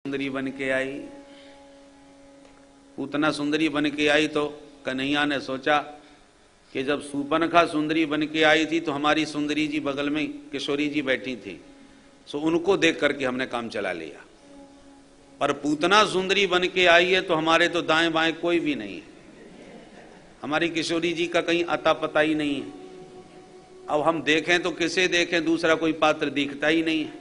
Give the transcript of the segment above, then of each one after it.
सुंदरी बन के आई। पूतना सुंदरी बन के आई तो कन्हैया ने सोचा कि जब सूर्पनखा सुंदरी बन के आई थी तो हमारी सुंदरी जी बगल में किशोरी जी बैठी थी, सो उनको देख करके हमने काम चला लिया। पर पूतना सुंदरी बन के आई है तो हमारे तो दाएं बाएं कोई भी नहीं है, हमारी किशोरी जी का कहीं अता पता ही नहीं है। अब हम देखें तो किसे देखें, दूसरा कोई पात्र दिखता ही नहीं है।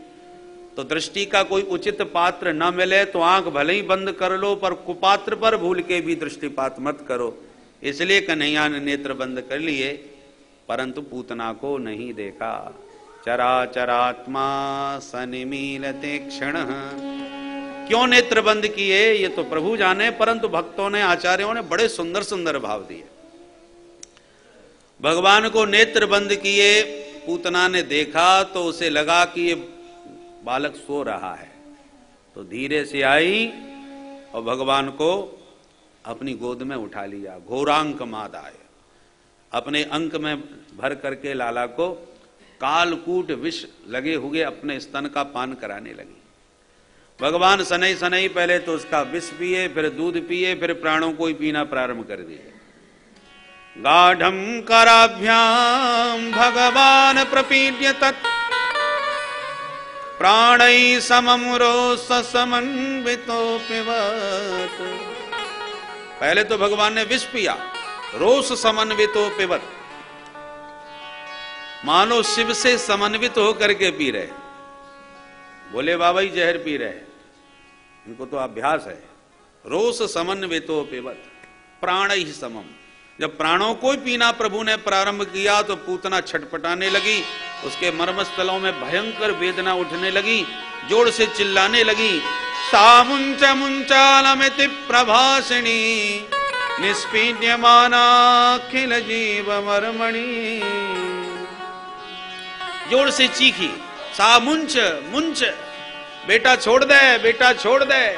तो दृष्टि का कोई उचित पात्र न मिले तो आंख भले ही बंद कर लो, पर कुपात्र पर भूल के भी दृष्टिपात मत करो। इसलिए कन्हैया ने नेत्र बंद कर लिए, परंतु पूतना को नहीं देखा। चराचरात्मा सनिमीलते क्षण। क्यों नेत्र बंद किए ये तो प्रभु जाने, परंतु भक्तों ने, आचार्यों ने बड़े सुंदर सुंदर भाव दिए। भगवान को नेत्र बंद किए, पूतना ने देखा तो उसे लगा कि ये बालक सो रहा है, तो धीरे से आई और भगवान को अपनी गोद में उठा लिया। घोरांक मादाय, अपने अंक में भर करके लाला को कालकूट विष लगे हुए अपने स्तन का पान कराने लगी। भगवान सनई सनई पहले तो उसका विष पिए, फिर दूध पिए, फिर प्राणों को ही पीना प्रारंभ कर दिए। गाढ़ं कराभ्याम भगवान प्रपीड्य तत् प्राणै समम रोष समन्वितो पिबत। पहले तो भगवान ने विष पिया, रोष समन्वितो पिबत, मानो शिव से समन्वित होकर के पी रहे। बोले बाबा ही जहर पी रहे, इनको तो अभ्यास है। रोष समन्वितो पिबत प्राणै समम। जब प्राणों को ही पीना प्रभु ने प्रारंभ किया तो पूतना छटपटाने लगी, उसके मर्मस्थलों में भयंकर वेदना उठने लगी, जोर से चिल्लाने लगी। सामुंच मुंचालमिति प्रभाषिणी निष्पीड्यमानाखिल जीव मर्मणि। जोर से चीखी, सामुंच मुंच, बेटा छोड़ दे, बेटा छोड़ दे।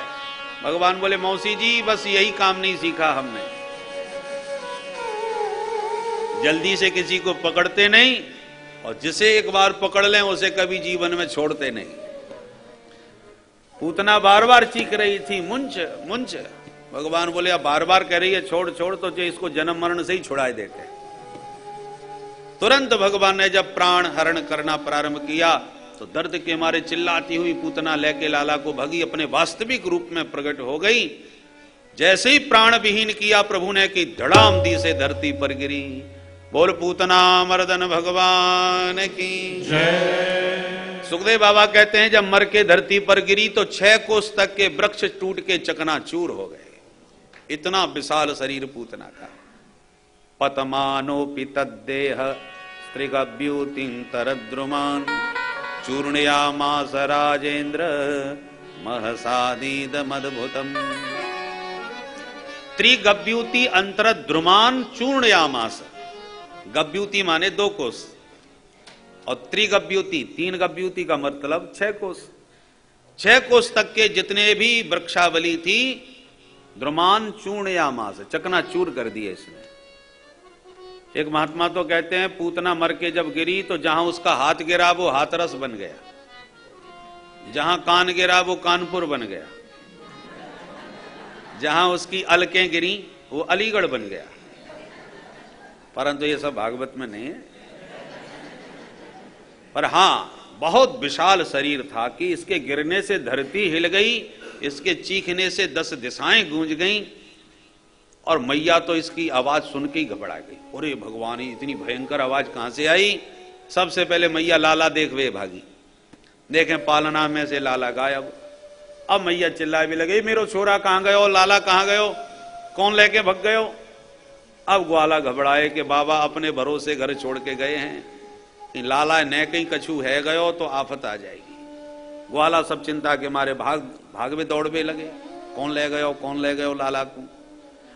भगवान बोले मौसी जी बस यही काम नहीं सीखा हमने, जल्दी से किसी को पकड़ते नहीं, और जिसे एक बार पकड़ लें उसे कभी जीवन में छोड़ते नहीं। पूतना बार बार चीख रही थी, मुंच मुंच। भगवान बोले अब बार बार कह रही है छोड़ छोड़, तो इसको जन्म मरण से ही छुड़ाए देते। तुरंत भगवान ने जब प्राण हरण करना प्रारंभ किया तो दर्द के मारे चिल्लाती हुई पूतना लेके लाला को भगी, अपने वास्तविक रूप में प्रकट हो गई। जैसे ही प्राण विहीन किया प्रभु ने कि धड़ाम दी से धरती पर गिरी। बोल पूतना मर्दन भगवान की जय। सुखदेव बाबा कहते हैं जब मर के धरती पर गिरी तो 6 कोस तक के वृक्ष टूट के चकनाचूर हो गए। इतना विशाल शरीर पूतना का। पतमानोपि तद्देह स्त्रिगभ्यूतिं तरद्रुमान् चूर्णयामास राजेन्द्र महसादीदमद्भुतम्। त्रिगभ्यूति अंतरद्रुमान् चूर्णयामास। गभ्यूति माने 2 कोस और त्रिगभ्यूति 3 गभ्यूति का मतलब 6 कोस। 6 कोस तक के जितने भी वृक्षावली थी द्रुमान चूर्णयामास, चकनाचूर कर दिए इसने। एक महात्मा तो कहते हैं पूतना मर के जब गिरी तो जहां उसका हाथ गिरा वो हाथरस बन गया, जहां कान गिरा वो कानपुर बन गया, जहां उसकी अलकें गिरी वो अलीगढ़ बन गया। परंतु ये सब भागवत में नहीं है। पर हां बहुत विशाल शरीर था कि इसके गिरने से धरती हिल गई, इसके चीखने से 10 दिशाएं गूंज गईं, और मैया तो इसकी आवाज सुन के ही घबरा गई। अरे भगवान इतनी भयंकर आवाज कहां से आई। सबसे पहले मैया लाला देखवे भागी, देखें पालना में से लाला गायब। अब मैया चिल्ला भी लगी मेरो छोरा कहां गयो, लाला कहां गयो, कौन लेके भग गयो। अब ग्वाला घबराए कि बाबा अपने भरोसे घर छोड़ के गए हैं, लाला न कहीं कछु है गयो तो आफत आ जाएगी। ग्वाला सब चिंता के मारे भागवे दौड़वे लगे, कौन ले गयो, कौन ले गयो लाला को।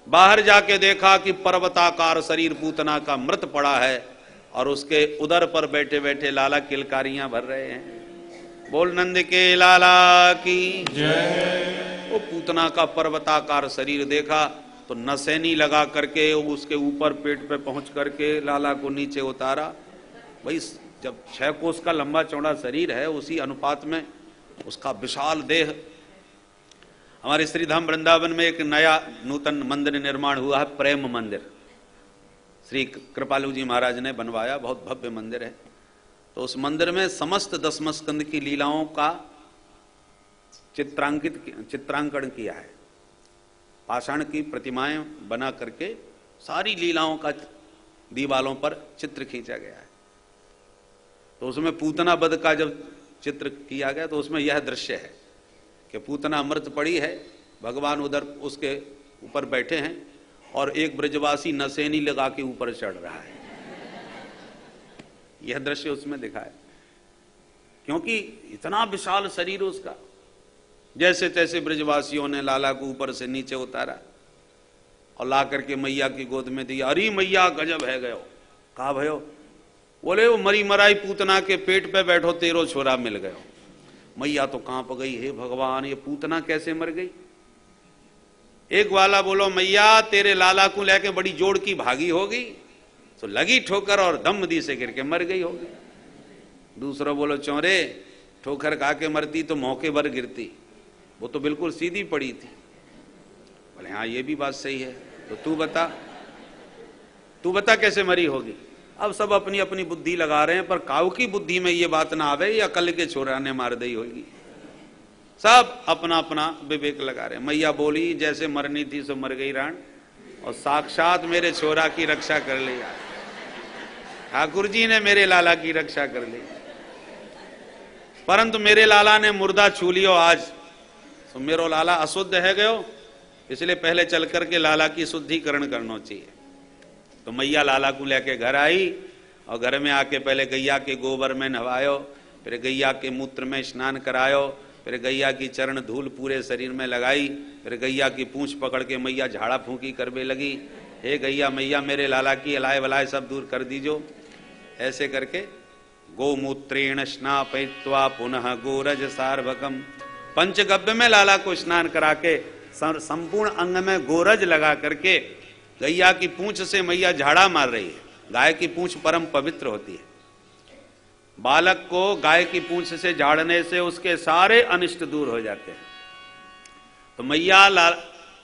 बाहर जाके देखा कि पर्वताकार शरीर पूतना का मृत पड़ा है, और उसके उदर पर बैठे बैठे लाला किलकारियां भर रहे हैं। बोल नंद के लाला की जय। वो पूतना का पर्वताकार शरीर देखा तो नसैनी लगा करके उसके ऊपर पेट पे पहुंच करके लाला को नीचे उतारा। भाई जब 6 कोस का लंबा चौड़ा शरीर है, उसी अनुपात में उसका विशाल देह हमारे श्रीधाम वृंदावन में एक नया नूतन मंदिर निर्माण हुआ है, प्रेम मंदिर। श्री कृपालु जी महाराज ने बनवाया, बहुत भव्य मंदिर है। तो उस मंदिर में समस्त दसम स्कंद की लीलाओं का चित्रांकन किया है। पाषाण की प्रतिमाएं बना करके सारी लीलाओं का दीवालों पर चित्र खींचा गया है। तो उसमें पूतना वध का जब चित्र किया गया तो उसमें यह दृश्य है कि पूतना अमृत पड़ी है, भगवान उधर उसके ऊपर बैठे हैं और एक ब्रजवासी नसेनी लगा के ऊपर चढ़ रहा है। यह दृश्य उसमें दिखा है, क्योंकि इतना विशाल शरीर उसका। जैसे तैसे ब्रजवासियों ने लाला को ऊपर से नीचे उतारा और ला करके मैया की गोद में दिया। अरे मैया गजब है गयो। कहा भयो? बोले वो मरी मराई पूतना के पेट पे बैठो, तेरो छोरा मिल गयो। मैया तो कांप गई, हे भगवान ये पूतना कैसे मर गई। एक वाला बोलो मैया तेरे लाला को लेके बड़ी जोड़ की भागी होगी, तो लगी ठोकर और दम दी से गिर के मर गई होगी। दूसरा बोलो चौरे ठोकर खा के मरती तो मौके भर गिरती, वो तो बिल्कुल सीधी पड़ी थी। बोले हाँ ये भी बात सही है, तो तू बता कैसे मरी होगी। अब सब अपनी अपनी बुद्धि लगा रहे हैं, पर काऊ की बुद्धि में ये बात ना आवे या कल के छोरा ने मार दी होगी। सब अपना अपना विवेक लगा रहे हैं। मैया बोली जैसे मरनी थी सो मर गई रान, और साक्षात मेरे छोरा की रक्षा कर ली। ठाकुर जी ने मेरे लाला की रक्षा कर ली, परंतु मेरे लाला ने मुर्दा छू लियो आज, तो मेरो लाला अशुद्ध है गयो, इसलिए पहले चल करके लाला की शुद्धिकरण करना चाहिए। तो मैया लाला को लेके घर आई और घर में आके पहले गैया के गोबर में नहवायो, फिर गैया के मूत्र में स्नान करायो, फिर गैया की चरण धूल पूरे शरीर में लगाई, फिर गैया की पूंछ पकड़ के मैया झाड़ा फूंकी करने लगी। हे गैया मैया मेरे लाला की अलाय वलाय सब दूर कर दीजो। ऐसे करके गोमूत्रेण स्नापयित्वा पुनः गोरज सार्वकम, पंचगव्य में लाला को स्नान करा के संपूर्ण अंग में गोरज लगा करके गैया की पूंछ से मैया झाड़ा मार रही है। गाय की पूंछ परम पवित्र होती है। बालक को गाय की पूंछ से झाड़ने से उसके सारे अनिष्ट दूर हो जाते हैं। तो मैया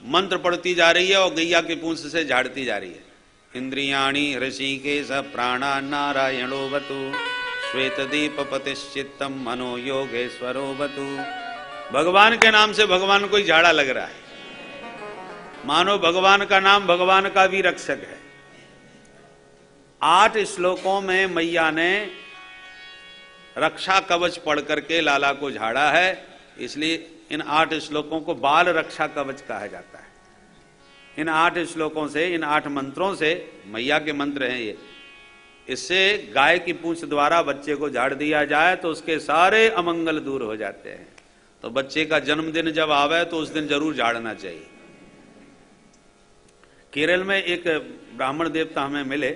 मंत्र पढ़ती जा रही है और गैया की पूंछ से झाड़ती जा रही है। इंद्रियाणि ऋषिकेश प्राणा नारायणो वतु श्वेत दीप पतिश्चित्तम मनो योगेश्वरो वतु। भगवान के नाम से भगवान को ही झाड़ा लग रहा है, मानो भगवान का नाम भगवान का भी रक्षक है। 8 श्लोकों में मैया ने रक्षा कवच पढ़ करके लाला को झाड़ा है, इसलिए इन 8 श्लोकों को बाल रक्षा कवच कहा जाता है। इन 8 श्लोकों से, इन 8 मंत्रों से, मैया के मंत्र हैं ये, इससे गाय की पूंछ द्वारा बच्चे को झाड़ दिया जाए तो उसके सारे अमंगल दूर हो जाते हैं। तो बच्चे का जन्मदिन जब आवे तो उस दिन जरूर झाड़ना चाहिए। केरल में एक ब्राह्मण देवता हमें मिले,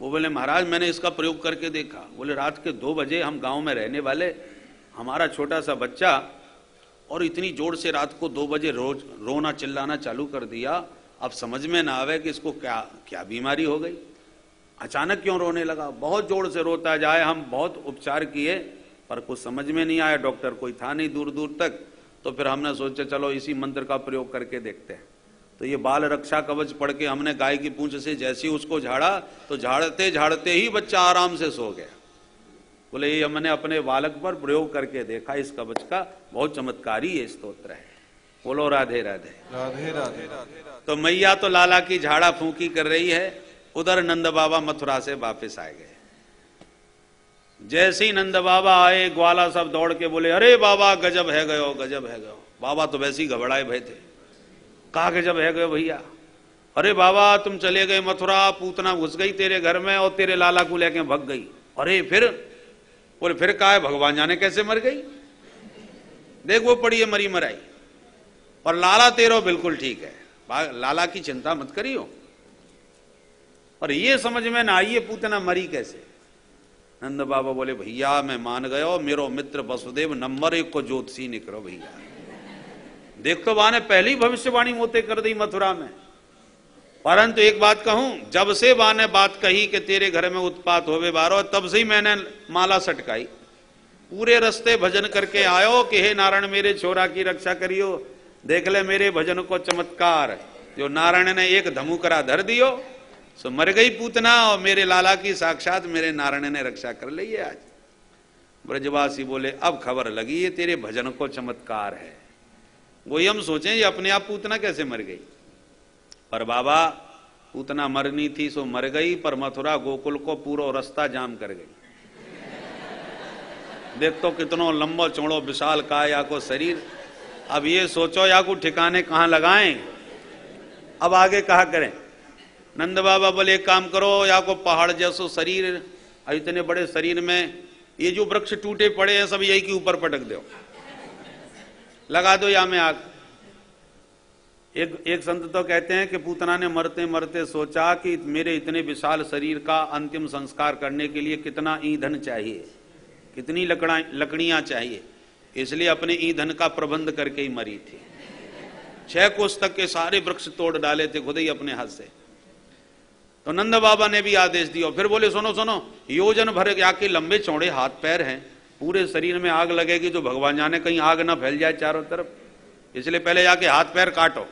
वो बोले महाराज मैंने इसका प्रयोग करके देखा। बोले रात के 2 बजे हम गांव में रहने वाले, हमारा छोटा सा बच्चा और इतनी जोर से रात को 2 बजे रोज रोना चिल्लाना चालू कर दिया। अब समझ में ना आवे कि इसको क्या बीमारी हो गई, अचानक क्यों रोने लगा। बहुत जोर से रोता जाए, हम बहुत उपचार किए पर कुछ समझ में नहीं आया। डॉक्टर कोई था नहीं दूर दूर तक, तो फिर हमने सोचा चलो इसी मंत्र का प्रयोग करके देखते हैं। तो ये बाल रक्षा कवच पढ़ के हमने गाय की पूंछ से जैसे ही उसको झाड़ा तो झाड़ते झाड़ते ही बच्चा आराम से सो गया। बोले ये हमने अपने बालक पर प्रयोग करके देखा, इस कवच का बहुत चमत्कारी ये स्तोत्र है। बोलो राधे राधे राधे राधे। तो मैया तो लाला की झाड़ा फूंकी कर रही है, उधर नंद बाबा मथुरा से वापस आए गए। जैसे ही नंद बाबा आए ग्वाला सब दौड़ के बोले अरे बाबा गजब है गयो, गजब है गयो। बाबा तो वैसे ही घबराए भय थे। कहा गजब है गयो भैया? अरे बाबा तुम चले गए मथुरा, पूतना घुस गई तेरे घर में और तेरे लाला को लेके भग गई। अरे फिर? बोले फिर कहा है भगवान जाने कैसे मर गई, देख वो पड़ी है मरी मराई, और लाला तेरो बिल्कुल ठीक है, लाला की चिंता मत करियो। और ये समझ में ना आइए पूतना मरी कैसे। नंद बाबा बोले भैया मैं मान गयो, मेरो मित्र वसुदेव नंबर 1 को ज्योतिषी निकलो भैया। देख तो वाने पहली भविष्यवाणी मोते कर दी मथुरा में। परंतु एक बात कहूं, जब से वाने बात कही कि तेरे घर में उत्पात होवे बारो, तब से ही मैंने माला सटकाई। पूरे रास्ते भजन करके आयो कि हे नारायण मेरे छोरा की रक्षा करियो, देख ले मेरे भजन को चमत्कार, जो नारायण ने एक धमुकरा धर दियो सो मर गई पूतना, और मेरे लाला की साक्षात मेरे नारायण ने रक्षा कर ली है। आज ब्रजवासी बोले अब खबर लगी ये तेरे भजन को चमत्कार है। वही हम सोचें ये अपने आप पूतना कैसे मर गई, पर बाबा पूतना मरनी थी सो मर गई, पर मथुरा गोकुल को पूरा रास्ता जाम कर गई। देख तो कितनो लंबो चौड़ो विशाल काया को शरीर। अब ये सोचो या को ठिकाने कहां लगाएं, अब आगे कहा करें। नंद बाबा बोले एक काम करो, या को पहाड़ जैसो शरीर, इतने बड़े शरीर में ये जो वृक्ष टूटे पड़े हैं सब यही के ऊपर पटक दो, लगा दो या में आग। एक संत तो कहते हैं कि पूतना ने मरते मरते सोचा कि मेरे इतने विशाल शरीर का अंतिम संस्कार करने के लिए कितना ईंधन चाहिए, कितनी लकड़ियां चाहिए, इसलिए अपने ईंधन का प्रबंध करके ही मरी थी। 6 कोस तक के सारे वृक्ष तोड़ डाले थे खुद ही अपने हाथ से। तो नंद बाबा ने भी आदेश दिया, फिर बोले सुनो सुनो, योजन भर आके लंबे चौड़े हाथ पैर हैं, पूरे शरीर में आग लगेगी तो भगवान जाने कहीं आग ना फैल जाए चारों तरफ, इसलिए पहले जाके हाथ पैर काटो।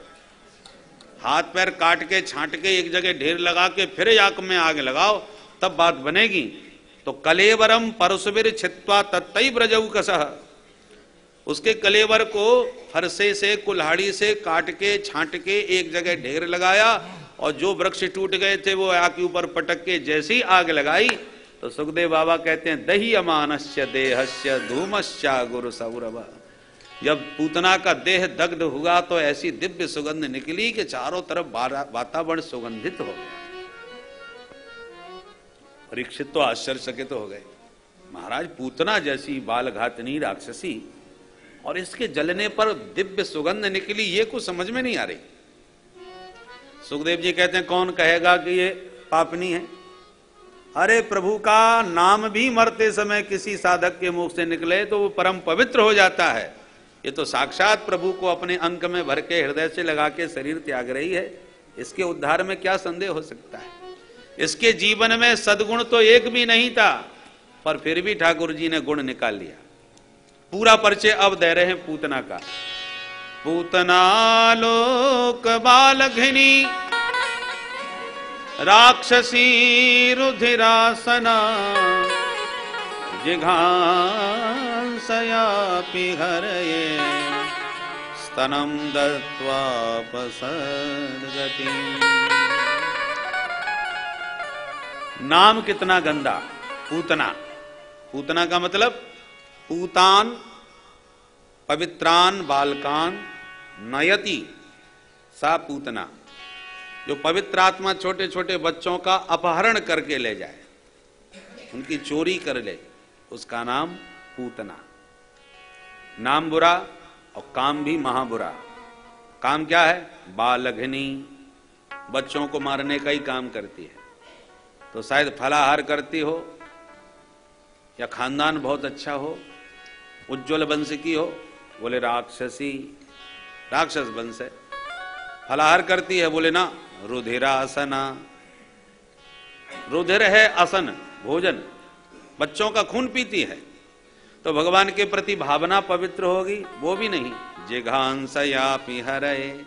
हाथ पैर काट के छांट के एक जगह ढेर लगा के फिर आग में आग लगाओ, तब बात बनेगी। तो कलेवरम परसुवीर छित्वा तत्तई ब्रजऊ कसह, उसके कलेवर को फरसे से कुल्हाड़ी से काट के छांट के एक जगह ढेर लगाया, और जो वृक्ष टूट गए थे वो आग के ऊपर पटक के जैसी आग लगाई। तो सुखदेव बाबा कहते हैं दही अमानस्य देहस्य धूमश्चा गुरु सौरभ, जब पूतना का देह दग्ध हुआ तो ऐसी दिव्य सुगंध निकली कि चारों तरफ वातावरण सुगंधित हो गया। परीक्षित तो आश्चर्यचकित हो गए, महाराज पूतना जैसी बालघातनी राक्षसी और इसके जलने पर दिव्य सुगंध निकली, ये कुछ समझ में नहीं आ रही। सुखदेव जी कहते हैं कौन कहेगा कि ये पापनी है। अरे प्रभु का नाम भी मरते समय किसी साधक के मुख से निकले तो वो परम पवित्र हो जाता है। ये तो साक्षात प्रभु को अपने अंक में भर के हृदय से लगा के शरीर त्याग रही है, इसके उद्धार में क्या संदेह हो सकता है। इसके जीवन में सद्गुण तो एक भी नहीं था, पर फिर भी ठाकुर जी ने गुण निकाल लिया। पूरा परिचय अब दे रहे हैं पूतना का। पूतना लोक बालघिनी राक्षसी रुधिरासना जिघांसयापि हरये स्तनं दत्त्वापसर्गति। नाम कितना गंदा, पूतना। पूतना का मतलब पूतान पवित्रान बालकान नयति, सा पूतना, जो पवित्र आत्मा छोटे छोटे बच्चों का अपहरण करके ले जाए, उनकी चोरी कर ले, उसका नाम पूतना। नाम बुरा और काम भी महाबुरा। काम क्या है? बालघनी, बच्चों को मारने का ही काम करती है। तो शायद फलाहार करती हो या खानदान बहुत अच्छा हो, उज्ज्वल वंश की हो, बोले राक्षसी, राक्षस वंश है। फलाहार करती है, बोले ना रुधिरासना, रुधिर है आसन भोजन, बच्चों का खून पीती है। तो भगवान के प्रति भावना पवित्र होगी, वो भी नहीं। जिघांसयापि हरये,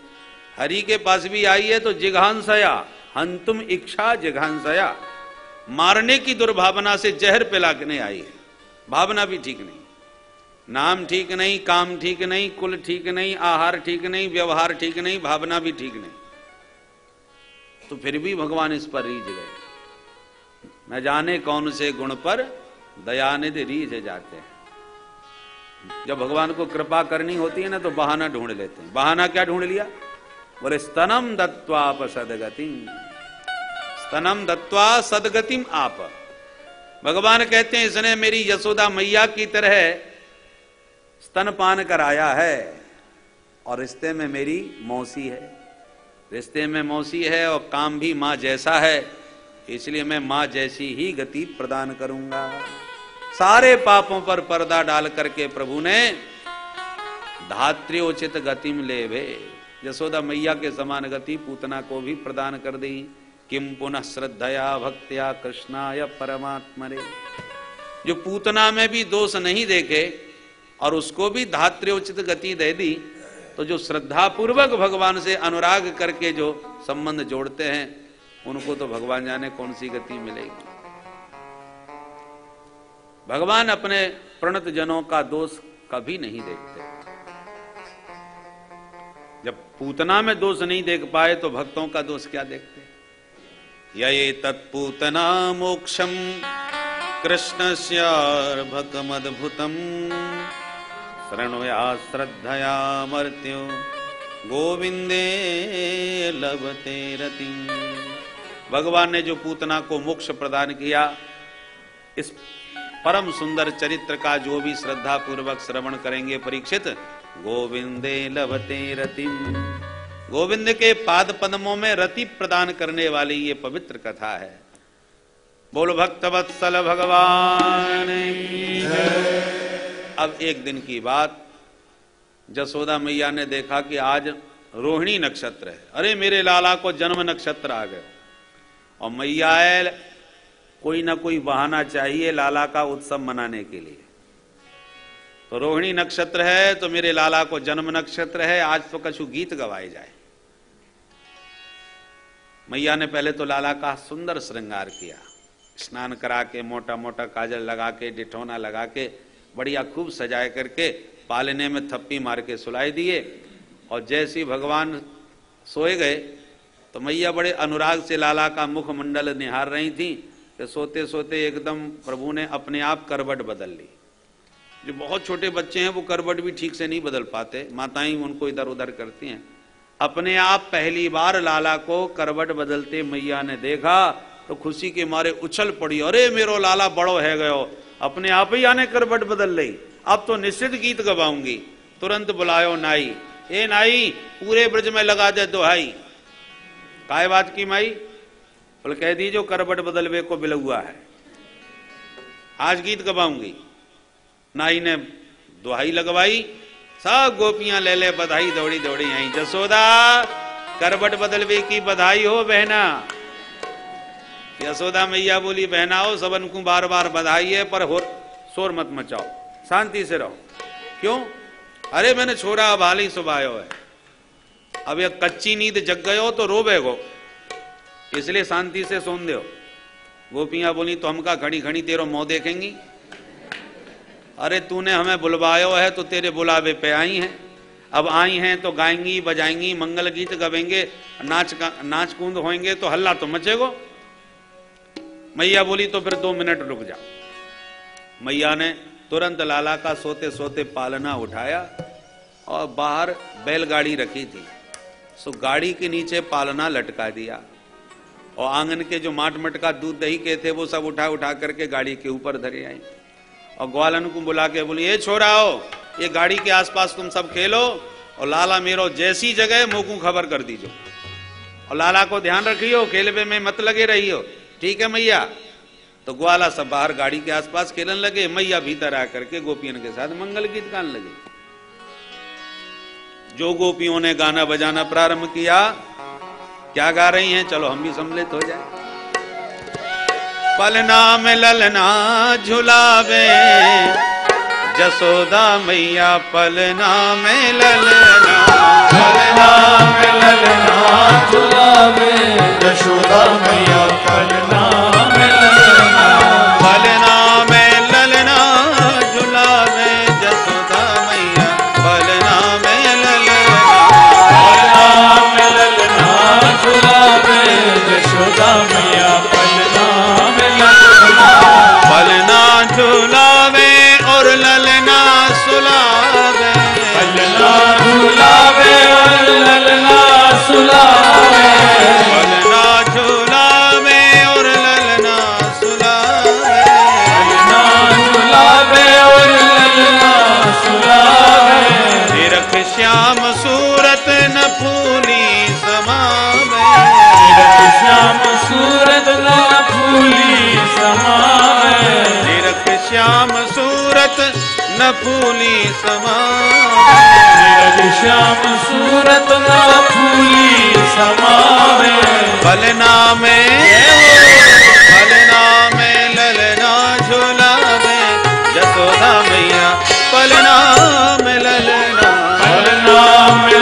हरि के पास भी आई है तो जिघांसया, हंतुम इच्छा जिघांसया, मारने की दुर्भावना से जहर पिलाने आई है। भावना भी ठीक नहीं, नाम ठीक नहीं, काम ठीक नहीं, कुल ठीक नहीं, आहार ठीक नहीं, व्यवहार ठीक नहीं, भावना भी ठीक नहीं। तो फिर भी भगवान इस पर रीझ गए। न जाने कौन से गुण पर दयानिधि रीझ जाते हैं। जब भगवान को कृपा करनी होती है ना तो बहाना ढूंढ लेते हैं। बहाना क्या ढूंढ लिया? बोले स्तनम दत्त्वा सदगतिम, स्तनम दत्त्वा सदगतिम आप। भगवान कहते हैं इसने मेरी यशोदा मैया की तरह स्तनपान कराया है, और रिश्ते में मेरी मौसी है, रिश्ते में मौसी है, और काम भी मां जैसा है, इसलिए मैं मां जैसी ही गति प्रदान करूंगा। सारे पापों पर पर्दा डाल करके प्रभु ने धात्र्योचित गतिम लेभे, यशोदा मैया के समान गति पूतना को भी प्रदान कर दी। किम पुनः श्रद्धया भक्त्या कृष्णाय परमात्मने, जो पूतना में भी दोष नहीं देखे और उसको भी धात्र्योचित गति दे दी, तो जो श्रद्धा पूर्वक भगवान से अनुराग करके जो संबंध जोड़ते हैं उनको तो भगवान जाने कौन सी गति मिलेगी। भगवान अपने प्रणत जनों का दोष कभी नहीं देखते। जब पूतना में दोष नहीं देख पाए तो भक्तों का दोष क्या देखते। ये तत्पूतना मोक्षम कृष्णस्यार्भकमद्भुतम शृणुया श्रद्धया मर्त्यो गोविंदे लभते रतिम। भगवान ने जो पूतना को मोक्ष प्रदान किया, इस परम सुंदर चरित्र का जो भी श्रद्धा पूर्वक श्रवण करेंगे परीक्षित, गोविंदे लभते रतिम, गोविंद के पाद पद्मों में रति प्रदान करने वाली ये पवित्र कथा है। बोल भक्त वत्सल भगवान की जय। अब एक दिन की बात, जसोदा मैया ने देखा कि आज रोहिणी नक्षत्र है। अरे मेरे लाला को जन्म नक्षत्र आ गए, और मैया है कोई ना कोई बहाना चाहिए लाला का उत्सव मनाने के लिए। तो रोहिणी नक्षत्र है तो मेरे लाला को जन्म नक्षत्र है, आज तो कछु गीत गवाए जाए। मैया ने पहले तो लाला का सुंदर श्रृंगार किया, स्नान करा के मोटा मोटा काजल लगा के डिठौना लगा के बढ़िया खूब सजाए करके पालने में थप्पी मार के सुलाई दिए। और जैसी भगवान सोए गए तो मैया बड़े अनुराग से लाला का मुखमंडल निहार रही थी कि सोते सोते एकदम प्रभु ने अपने आप करवट बदल ली। जो बहुत छोटे बच्चे हैं वो करवट भी ठीक से नहीं बदल पाते, माताएं उनको इधर उधर करती हैं। अपने आप पहली बार लाला को करवट बदलते मैया ने देखा तो खुशी के मारे उछल पड़ी, अरे मेरो लाला बड़ो है गयो, अपने आप ही आने करवट बदल ली, अब तो निश्चित गीत गवाऊंगी। तुरंत बुलायो नाई, ए नाई पूरे ब्रज में लगा दे दोहाई। काय बात की माई? बोले कह दीजो करवट बदलवे को बिलुआ है, आज गीत गवाऊंगी। नाई ने दोहाई लगवाई, सब गोपियां ले ले बधाई दौड़ी दौड़ी आई। जसोदा करवट बदलवे की बधाई हो बहना। यशोदा मैया बोली बहना हो सबन को बार बार बधाई है, पर हो शोर मत मचाओ, शांति से रहो। क्यों? अरे मैंने छोरा अब हाल ही सुबह आयो है, अब ये कच्ची नींद जग गयो तो रोबेगो, इसलिए शांति से सोन दो। गोपियां बोली तो हमका घड़ी घड़ी तेरो मुंह देखेंगी। अरे तूने हमें बुलवायो है तो तेरे बुलावे पे आई हैं, अब आई हैं तो गाएंगी बजाएंगी, मंगल गीत गवेंगे, नाच कूद होएंगे तो हल्ला तो मचेगो। मैया बोली तो फिर 2 मिनट रुक जाओ। मैया ने तुरंत लाला का सोते सोते पालना उठाया और बाहर बैलगाड़ी रखी थी, सो गाड़ी के नीचे पालना लटका दिया, और आंगन के जो माट मटका दूध दही के थे वो सब उठा उठा करके गाड़ी के ऊपर धरे आई। और ग्वालन को बुला के बोली, ये छोराओ ये गाड़ी के आसपास तुम सब खेलो, और लाला मेरो जैसी जगह मुंह को खबर कर दीजो, और लाला को ध्यान रखियो, खेलवे में मत लगे रहियो, ठीक है मैया? तो ग्वाला सब बाहर गाड़ी के आसपास खेलने लगे, मैया भीतर आकर के गोपियों के साथ मंगल गीत गाने लगे। जो गोपियों ने गाना बजाना प्रारंभ किया, क्या गा रही हैं चलो हम भी सम्मिलित हो जाए। पलना में ललना झुलावे जसोदा मैया, पलना में ललना, पलना में ललना झुलावे जसोदा मैया, पलना में ललना, पलना में ललना झुलावे जसोदा मैया, पलना में ललना, पलना में ललना झुलावे जसोदा मैया, पलना में ललना, पलना झुलावे और ललना सुलावे, पलना झुलावे और ललना सुलावे, पलना झुलावे और ललना सुलावे, पलना झुलावे और ललना सुलावे, निरख श्याम सूरत न फूली समावे, निरख श्याम सूरत न फूली समावे, निरख श्याम सूरत न फूली समावे, निरख श्याम सूरत न फूली समावे, पलना में ललना झुलावे जसोदा मैया, पलना में ललना, पलना में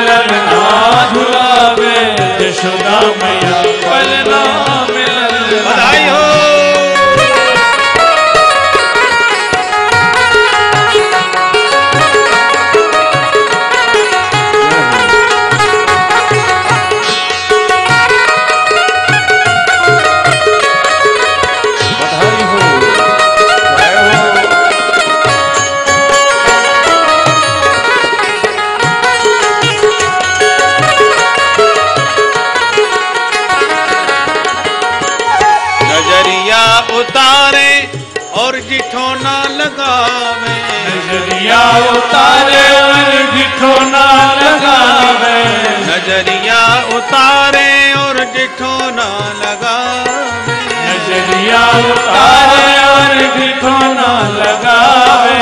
उतारे और डिठो ना लगावे, नजरिया उतारे और डिठो ना लगावे, नजरिया उतारे और डिठो ना लगावे,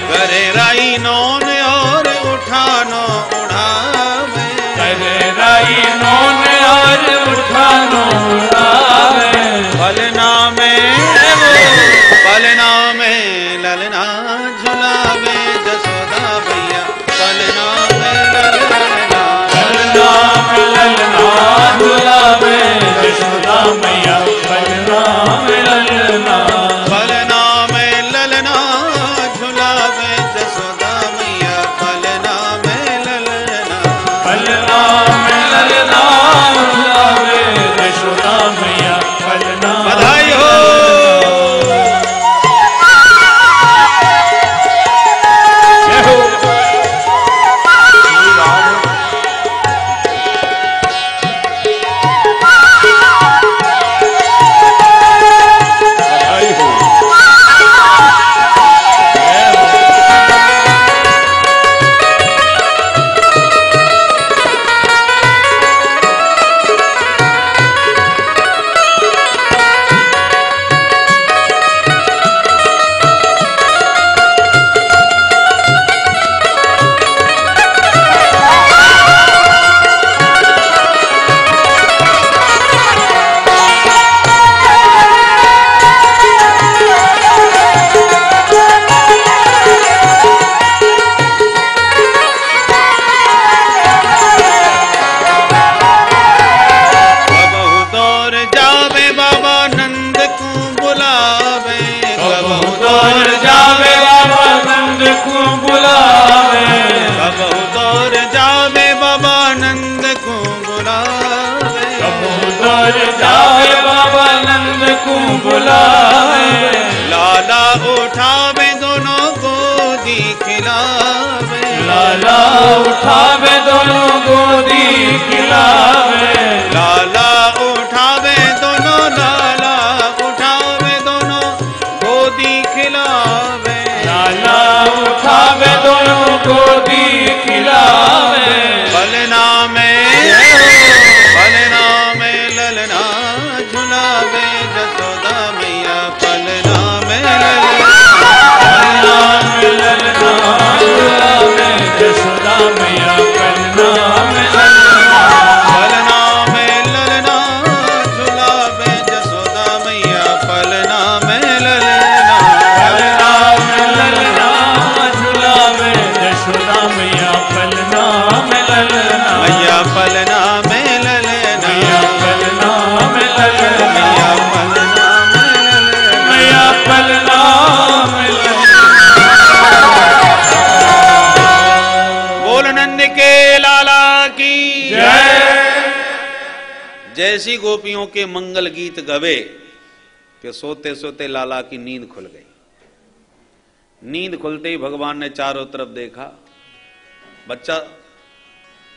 करे राई नौन और उठानो उड़ावे, करे राई नौन और उठानो उड़ावे, पलना में ललना झुलावे जसोदा भैया, पलना में ललना, पलना में ललना झुलावे जसोदा मैया, पलना में ललना, पलना में ललना झुलावे जसोदा मैया, पलना में ललना, पलना में ललना झुलावे जसोदा मैया, पलना। बधाई हो। बुलावे, लाला उठावे दोनों गोदी खिलावे, लाला उठावे दोनों गोदी खिलावे, लाला उठावे दोनों, लाला उठावे दोनों गोदी खिलावे, लाला उठावे दोनों गोदी खिलावे, पलना में ललना झुलावे जसोदा मैया, पलना में ललना, पलना में ललना झुलावे जसोदा मैया, पलना में ललना, पलना में ललना झुलावे जसोदा मैया, पलना में ललना, पलना में ललना झुलावे जसोदा मैया, पलना में ललना, मैया पलना में ललना, मैया पलना में ललना, मैया पलना में ललना, मैया पलना में ललना। बोल नंद के लाला की जय। जैसी गोपियों के मंगल गीत गवे कि सोते सोते लाला की नींद खुल गई। नींद खुलते ही भगवान ने चारों तरफ देखा, बच्चा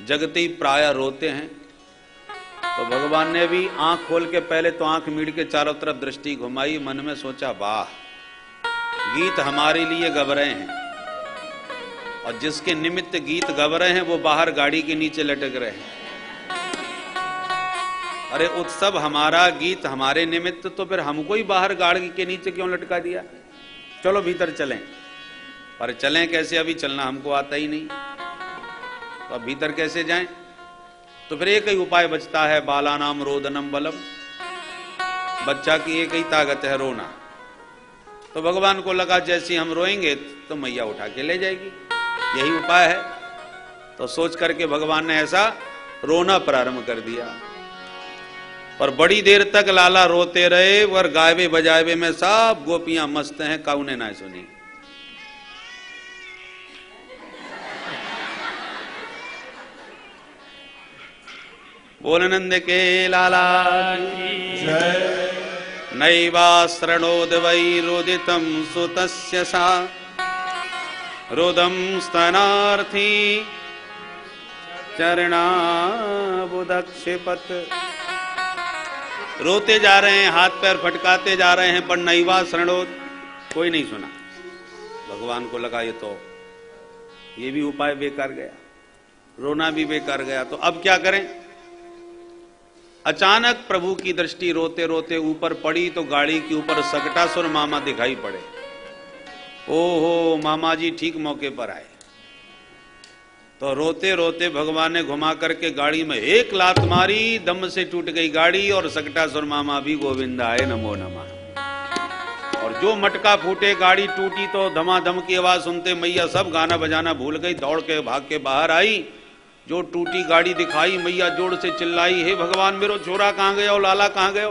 जगते ही प्राय रोते हैं, तो भगवान ने भी आंख खोल के पहले तो आंख मीड़ के चारों तरफ दृष्टि घुमाई, मन में सोचा वाह, गीत हमारे लिए गब रहे हैं, और जिसके निमित्त गीत गब रहे हैं वो बाहर गाड़ी के नीचे लटक रहे हैं। अरे उत्सव हमारा, गीत हमारे निमित्त, तो फिर हमको ही बाहर गाड़ी के नीचे क्यों लटका दिया? चलो भीतर चलें। पर चलें कैसे? अभी चलना हमको आता ही नहीं, तो अब भीतर कैसे जाएं? तो फिर एक ही उपाय बचता है, बालानाम रोदनम बलम, बच्चा की एक ही ताकत है, रोना। तो भगवान को लगा जैसे हम रोएंगे तो मैया उठा के ले जाएगी, यही उपाय है। तो सोच करके भगवान ने ऐसा रोना प्रारंभ कर दिया। पर बड़ी देर तक लाला रोते रहे, और गायबे बजायबे में सब गोपियां मस्त हैं, काउने ना सुनी। बोल नंद के लाला की जय। नैवा शृणोद वै रुदितं सुतस्य सा, रुदं स्तनार्थी चरणाबुदक्षिपत। रोते जा रहे हैं, हाथ पैर फटकाते जा रहे हैं, पर नैवा शृणोद, कोई नहीं सुना। भगवान को लगा ये तो ये भी उपाय बेकार गया, रोना भी बेकार गया। तो अब क्या करें? अचानक प्रभु की दृष्टि रोते रोते ऊपर पड़ी तो गाड़ी के ऊपर सकटासुर मामा दिखाई पड़े। ओहो, मामा जी ठीक मौके पर आए। तो रोते रोते भगवान ने घुमा करके गाड़ी में एक लात मारी, दम से टूट गई गाड़ी और सकटासुर मामा भी गोविंदा आए नमो नमः। और जो मटका फूटे, गाड़ी टूटी तो धमाधम की आवाज सुनते मैया सब गाना बजाना भूल गई, दौड़ के भाग के बाहर आई। जो टूटी गाड़ी दिखाई, मैया जोर से चिल्लाई, हे भगवान मेरो छोरा कहाँ गया, लाला कहाँ गया?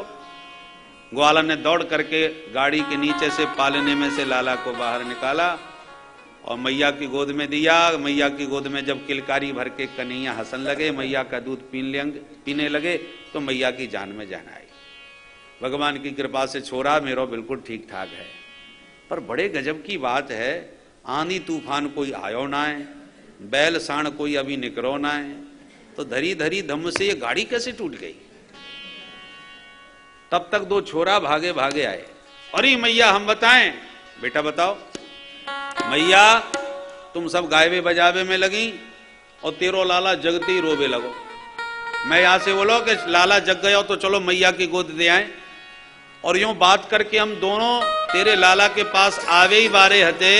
ग्वाला ने दौड़ करके गाड़ी के नीचे से पालने में से लाला को बाहर निकाला और मैया की गोद में दिया। मैया की गोद में जब किलकारी भर के कन्हैया हंसन लगे, मैया का दूध पीने लगे तो मैया की जान में जान आई। भगवान की कृपा से छोरा मेरो बिल्कुल ठीक ठाक है। पर बड़े गजब की बात है, आंधी तूफान कोई आयो ना है, बैल साण कोई अभी निकरो ना है, तो धरी धरी धम से ये गाड़ी कैसे टूट गई? तब तक दो छोरा भागे भागे आए। अरे मैया हम बताएं। बेटा बताओ। मैया तुम सब गायबे बजावे में लगी और तेरो लाला जगते ही रोवे लगो। मैं यहां से बोलो कि लाला जग गया तो चलो मैया की गोद दे आए। और यूं बात करके हम दोनों तेरे लाला के पास आवे ही बारे हते,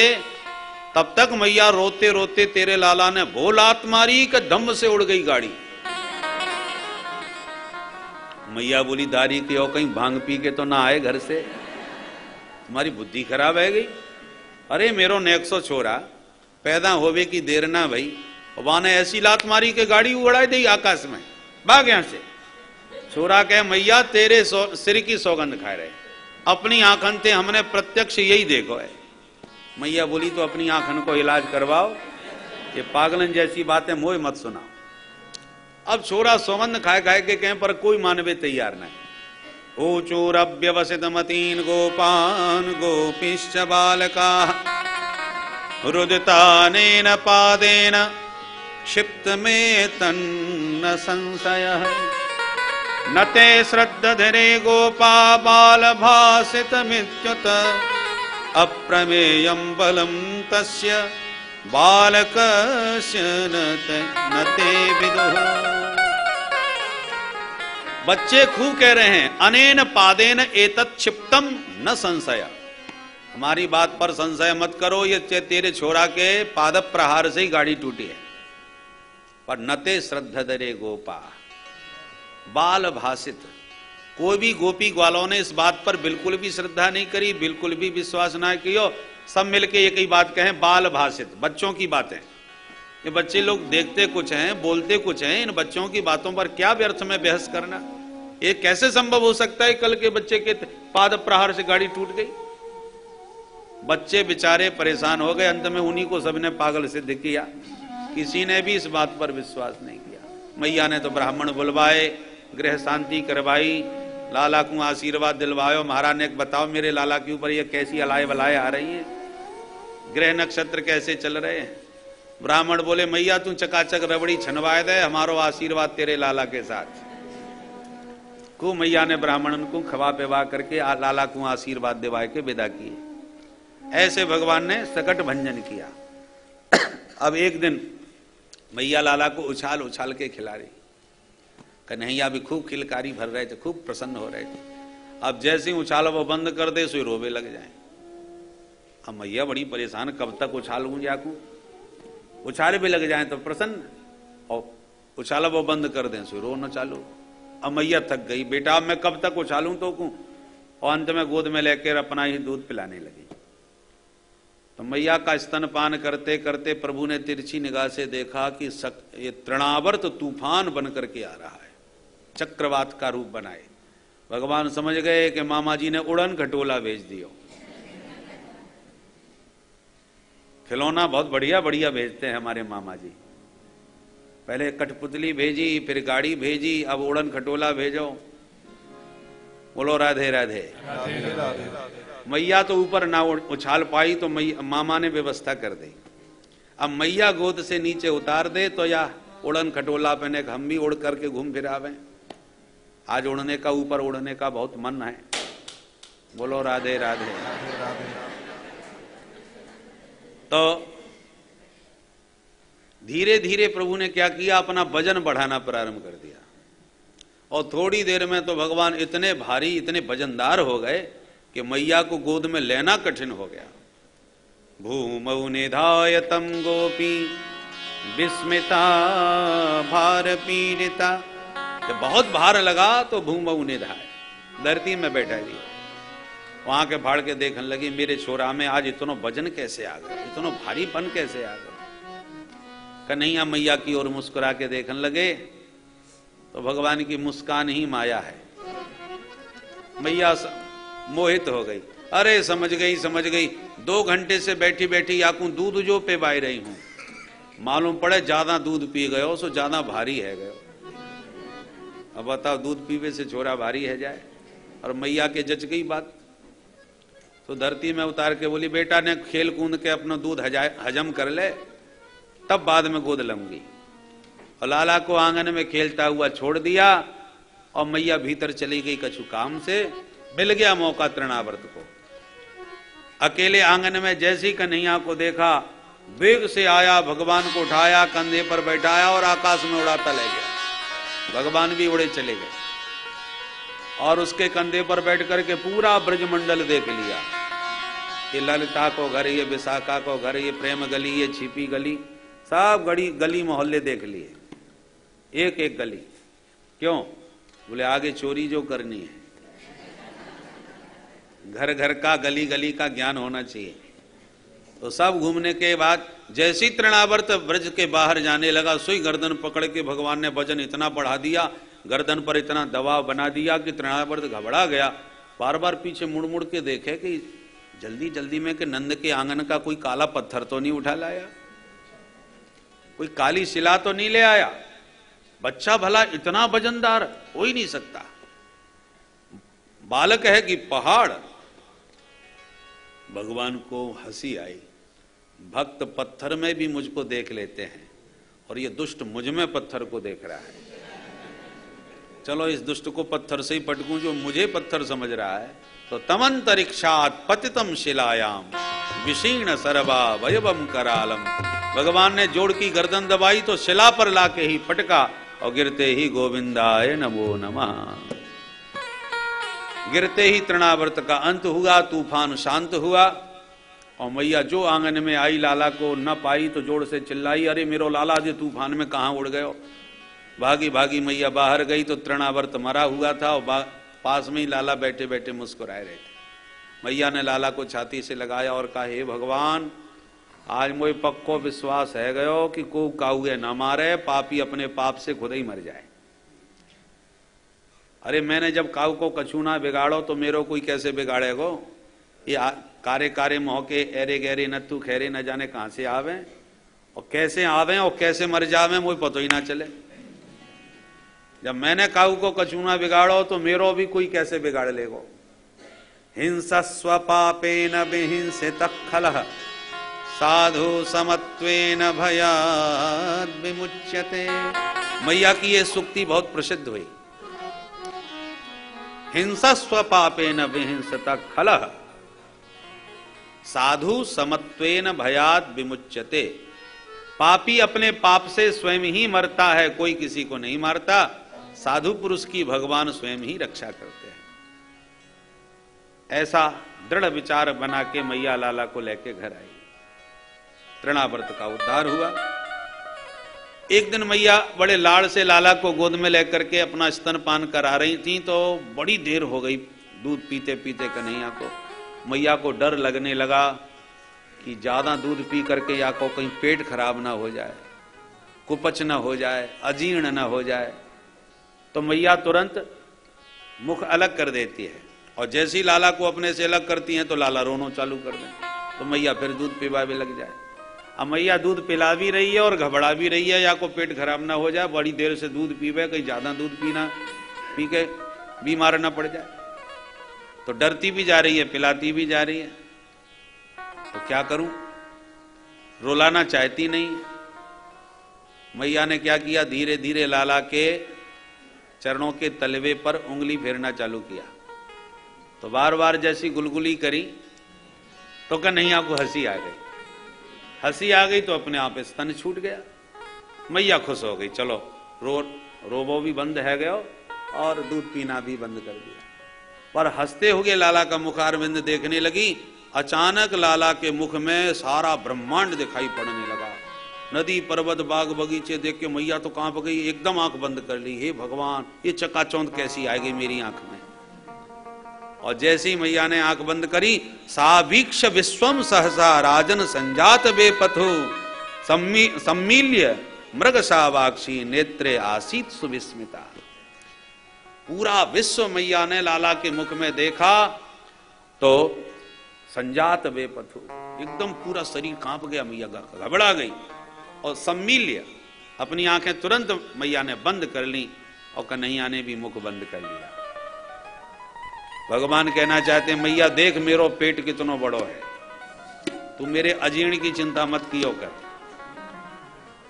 तब तक मैया रोते रोते तेरे लाला ने भो लात मारी कि धम से उड़ गई गाड़ी। मैया बोली दारी की हो, कहीं भांग पी के तो ना आए घर से, तुम्हारी बुद्धि खराब है गई। अरे मेरो नेक्सो छोरा पैदा होवे की देर ना भई, वहां ने ऐसी लात मारी कि गाड़ी उड़ाई दी आकाश में, भाग यहां से। छोरा कहे मैया तेरे सिर की सौगंध खा रहे, अपनी आंखन थे हमने प्रत्यक्ष यही देखो है। मैया बोली तो अपनी आंखन को इलाज करवाओ, ये पागलन जैसी बातें मोह मत सुनाओ। अब छोरा सौगंध खाए खाए के कहें पर कोई मानवे तैयार नहीं। ऊचूरव्यवसित मतीन गोपान गोपिश्च बालका रुदितानेन पादेन क्षिप्त में तन्न संशय न ते श्रद्धधरे गोपा बाल भासित मित्युत अप्रमेयं बलं तस्य बालकस्य न ते विदुः। बच्चे खूब कह रहे हैं अनेन पादेन एतत् क्षिप्तम न संशय, हमारी बात पर संशय मत करो, ये तेरे छोरा के पाद प्रहार से ही गाड़ी टूटी है। पर नते श्रद्धधरे गोपा बाल भासित, कोई भी गोपी ग्वालों ने इस बात पर बिल्कुल भी श्रद्धा नहीं करी, बिल्कुल भी विश्वास ना किया। सब मिलके एक ही बात कहें, बाल भाषित, बच्चों की बातें। ये बच्चे लोग देखते कुछ हैं, बोलते कुछ हैं, इन बच्चों की बातों पर क्या व्यर्थ में बहस करना? ये कैसे संभव हो सकता है कल के बच्चे के पाद प्रहार से गाड़ी टूट गई? बच्चे बेचारे परेशान हो गए, अंत में उन्हीं को सबने पागल सिद्ध किया, किसी ने भी इस बात पर विश्वास नहीं किया। मैया ने तो ब्राह्मण बुलवाए, गृह शांति करवाई, लाला को आशीर्वाद दिलवायो। महाराज ने बताओ मेरे लाला के ऊपर ये कैसी अलाय बलाय आ रही है, ग्रह नक्षत्र कैसे चल रहे हैं। ब्राह्मण बोले मैया तू चकाचक रबड़ी छनवाए दे, हमारो आशीर्वाद तेरे लाला के साथ। को मैया ने ब्राह्मण को खवा पिवा करके लाला को आशीर्वाद दिवाए के विदा किए। ऐसे भगवान ने सकट भंजन किया। अब एक दिन मैया लाला को उछाल उछाल के खिला रही, कन्हैया भी खूब खिलकारी भर रहे थे, खूब प्रसन्न हो रहे थे। अब जैसे ही उछाल वो बंद कर दे सो रोवे लग जाए। अब मैया बड़ी परेशान, कब तक उछालूं जाकू, उछाले भी लग जाए तो प्रसन्न, और उछाला वो बंद कर दें सो रो न चालू। अब मैया थक गई, बेटा अब मैं कब तक उछालूं तो कूं, और अंत में गोद में लेकर अपना ही दूध पिलाने लगी। तो मैया का स्तनपान करते करते प्रभु ने तिरछी निगाह से देखा कि ये तृणावर्त तूफान बन करके आ रहा है, चक्रवात का रूप बनाए। भगवान समझ गए कि मामा जी ने उड़न खटोला भेज दियो। खिलौना बहुत बढ़िया बढ़िया भेजते हैं हमारे मामा जी, पहले कठपुतली भेजी, फिर गाड़ी भेजी, अब उड़न खटोला भेजो। बोलो राधे राधे, राधे राधे। मैया तो ऊपर ना उछाल पाई तो मामा ने व्यवस्था कर दी। अब मैया गोद से नीचे उतार दे तो या उड़न खटोला पहने हम भी उड़ करके घूम फिर आवे। आज उड़ने का, ऊपर उड़ने का बहुत मन है। बोलो राधे राधे, राधे राधे। तो धीरे धीरे प्रभु ने क्या किया, अपना वजन बढ़ाना प्रारंभ कर दिया और थोड़ी देर में तो भगवान इतने भारी, इतने वजनदार हो गए कि मैया को गोद में लेना कठिन हो गया। भूमौ निधाय तम गोपी विस्मिता भार पीड़िता, जब बहुत भार लगा तो भूमौ निधाय, धरती में बैठा दिया। वहां के फाड़ के देखने लगी, मेरे छोरा में आज इतना वजन कैसे आ गया, इतना भारीपन कैसे आ गया। कन्हैया मैया की ओर मुस्कुरा के देखने लगे तो भगवान की मुस्कान ही माया है। मैया मोहित हो गई, अरे समझ गई समझ गई, 2 घंटे से बैठी बैठी याकू दूध जो पे बाई रही हूं, मालूम पड़े ज्यादा दूध पी गयो सो ज्यादा भारी है गयो। अब बताओ, दूध पीवे से छोरा भारी है जाए। और मैया के जच गई बात, तो धरती में उतार के बोली, बेटा ने खेल कूद के अपना दूध हजम कर ले, तब बाद में गोद लूंगी। और लाला को आंगन में खेलता हुआ छोड़ दिया और मैया भीतर चली गई कछु काम से। मिल गया मौका तृणावर्त को। अकेले आंगन में जैसी कन्हैया को देखा, वेग से आया, भगवान को उठाया, कंधे पर बैठाया और आकाश में उड़ाता ले गया। भगवान भी उड़े चले गए और उसके कंधे पर बैठ करके पूरा ब्रजमंडल देख लिया। ये ललिता को घर, ये विशाखा को घर, ये प्रेम गली, ये छिपी गली, सब गली मोहल्ले देख लिए, एक एक गली। क्यों? बोले आगे चोरी जो करनी है, घर घर का, गली गली का ज्ञान होना चाहिए। तो सब घूमने के बाद जैसी तृणावर्त ब्रज के बाहर जाने लगा, सोई गर्दन पकड़ के भगवान ने वजन इतना बढ़ा दिया, गर्दन पर इतना दबाव बना दिया कि तृणावर्त घबरा गया। बार बार पीछे मुड़ मुड़ के देखे कि जल्दी जल्दी में कि नंद के आंगन का कोई काला पत्थर तो नहीं उठा लाया, कोई काली शिला तो नहीं ले आया। बच्चा भला इतना वजनदार हो ही नहीं सकता। बालक है कि पहाड़। भगवान को हंसी आई, भक्त पत्थर में भी मुझको देख लेते हैं और ये दुष्ट मुझ में पत्थर को देख रहा है। चलो इस दुष्ट को पत्थर से ही पटकूं जो मुझे पत्थर समझ रहा है। तो तमंतरिक्षात पतितम शिलायाम विशीर्ण सरवा वयवम करालम, भगवान ने जोड़ की गर्दन दबाई तो शिला पर लाके ही पटका और गिरते ही गोविंदाय नमो नमः। गिरते ही तृणावर्त का अंत हुआ, तूफान शांत हुआ और मैया जो आंगन में आई, लाला को न पाई तो जोर से चिल्लाई, अरे मेरो लाला जी तूफान में कहां उड़ गयो। भागी भागी मैया बाहर गई तो तृणावर्त मरा हुआ था और पास में ही लाला बैठे बैठे मुस्कुराए रहे थे। मैया ने लाला को छाती से लगाया और कहा, हे भगवान, आज मुझे पक्को विश्वास है गयो कि को काउए न मारे, पापी अपने पाप से खुद ही मर जाए। अरे मैंने जब काऊ को कछू ना बिगाड़ो तो मेरो कोई कैसे बिगाड़ेगो। ये कारे कारे मोहके एरे गहरे नत्थु खैरे न जाने कहां से आवे और कैसे आवे और कैसे मर जावे, मुझे पता ही ना चले। जब मैंने काऊ को कछू ना बिगाड़ो तो मेरो भी कोई कैसे बिगाड़ लेगो। हिंसस्व पापेन विहिंसित खलः साधु समत्वेन भयाद विमुच्यते। मैया की ये सूक्ति बहुत प्रसिद्ध हुई। हिंसस्व पापेन विहिंसित खलः साधु समत्वेन भयाद विमुच्यते। पापी अपने पाप से स्वयं ही मरता है, कोई किसी को नहीं मारता। साधु पुरुष की भगवान स्वयं ही रक्षा करते हैं। ऐसा दृढ़ विचार बना के मैया लाला को लेके घर आई। तृणावर्त का उद्धार हुआ। एक दिन मैया बड़े लाड़ से लाला को गोद में लेकर के अपना स्तनपान करा रही थी तो बड़ी देर हो गई दूध पीते पीते कन्हैया को। मैया को डर लगने लगा कि ज्यादा दूध पी करके या को कहीं पेट खराब ना हो जाए, कुपच ना हो जाए, अजीर्ण ना हो जाए। तो मैया तुरंत मुख अलग कर देती है और जैसे ही लाला को अपने से अलग करती हैं तो लाला रोना चालू कर दें, तो मैया फिर दूध पिला भी लग जाए। अब मैया दूध पिला भी रही है और घबरा भी रही है या को पेट खराब ना हो जाए, बड़ी देर से दूध पीवे, कहीं ज्यादा दूध पी के बीमार ना पड़ जाए। तो डरती भी जा रही है, पिलाती भी जा रही है। तो क्या करूं, रुलाना चाहती नहीं। मैया ने क्या किया, धीरे धीरे लाला के चरणों के तलवे पर उंगली फेरना चालू किया। तो बार बार जैसी गुलगुली करी तो कन्हैया को हंसी आ गई। हंसी आ गई तो अपने आप स्तन छूट गया। मैया खुश हो गई, चलो रोबो भी बंद है गयो और दूध पीना भी बंद कर दिया। पर हंसते हुए लाला का मुखारविंद देखने लगी। अचानक लाला के मुख में सारा ब्रह्मांड दिखाई पड़ने लगा। नदी पर्वत बाग बगीचे देख के मैया तो कांप गई, एकदम आंख बंद कर ली। हे भगवान, ये चकाचौंध कैसी आ गई मेरी आंख में। और जैसे ही मैया ने आंख बंद करी, साभीक्ष विश्वम सहसा राजन संजात बेपथु सम्मील्य मृग सावाक्षी नेत्रे आसीत सुविस्मिता। पूरा विश्व मैया ने लाला के मुख में देखा तो संजात बेपथु, एकदम पूरा शरीर कांप गया, मैया घबरा गई। और सम्मील्य, अपनी आंखें तुरंत मैया ने बंद कर ली और कन्हैया ने भी मुख बंद कर लिया। भगवान कहना चाहते, मैया देख मेरो पेट कितना बड़ो है, तू मेरे अजीर्ण की चिंता मत कियो कर।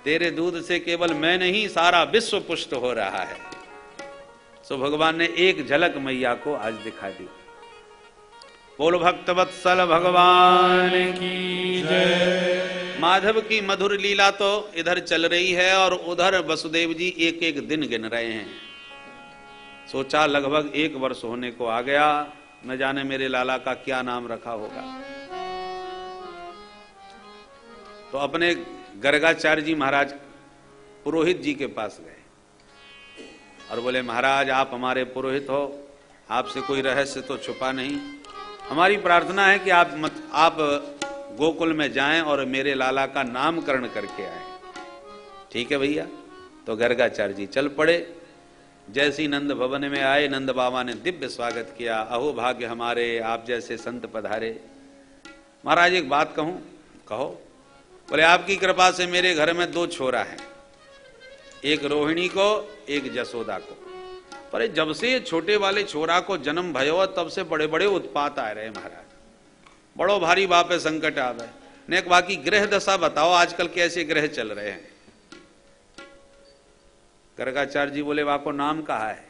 तेरे दूध से केवल मैं नहीं, सारा विश्व पुष्ट हो रहा है। सो भगवान ने एक झलक मैया को आज दिखा दी। बोल भक्तवत्सल भगवान की जय। माधव की मधुर लीला तो इधर चल रही है और उधर वसुदेव जी एक एक दिन गिन रहे हैं। सोचा लगभग 1 वर्ष होने को आ गया, न जाने मेरे लाला का क्या नाम रखा होगा। तो अपने गर्गाचार्य जी महाराज पुरोहित जी के पास गए और बोले, महाराज आप हमारे पुरोहित हो, आपसे कोई रहस्य तो छुपा नहीं। हमारी प्रार्थना है कि आप गोकुल में जाएं और मेरे लाला का नामकरण करके आए। ठीक है भैया। तो गर्गाचार्य जी चल पड़े। जैसे ही नंद भवन में आए, नंद बाबा ने दिव्य स्वागत किया। अहो भाग्य हमारे, आप जैसे संत पधारे। महाराज एक बात कहूं? कहो। बोले, आपकी कृपा से मेरे घर में 2 छोरा हैं, एक रोहिणी को, एक जसोदा को। पर जब से छोटे वाले छोरा को जन्म भयो तब से बड़े बड़े उत्पात आ रहे महाराज, बड़ो भारी बाप है संकट आवे। ने एक बाकी ग्रह दशा बताओ, आजकल कैसे ग्रह चल रहे हैं? गर्गाचार्य जी बोले, वाको नाम कहा है?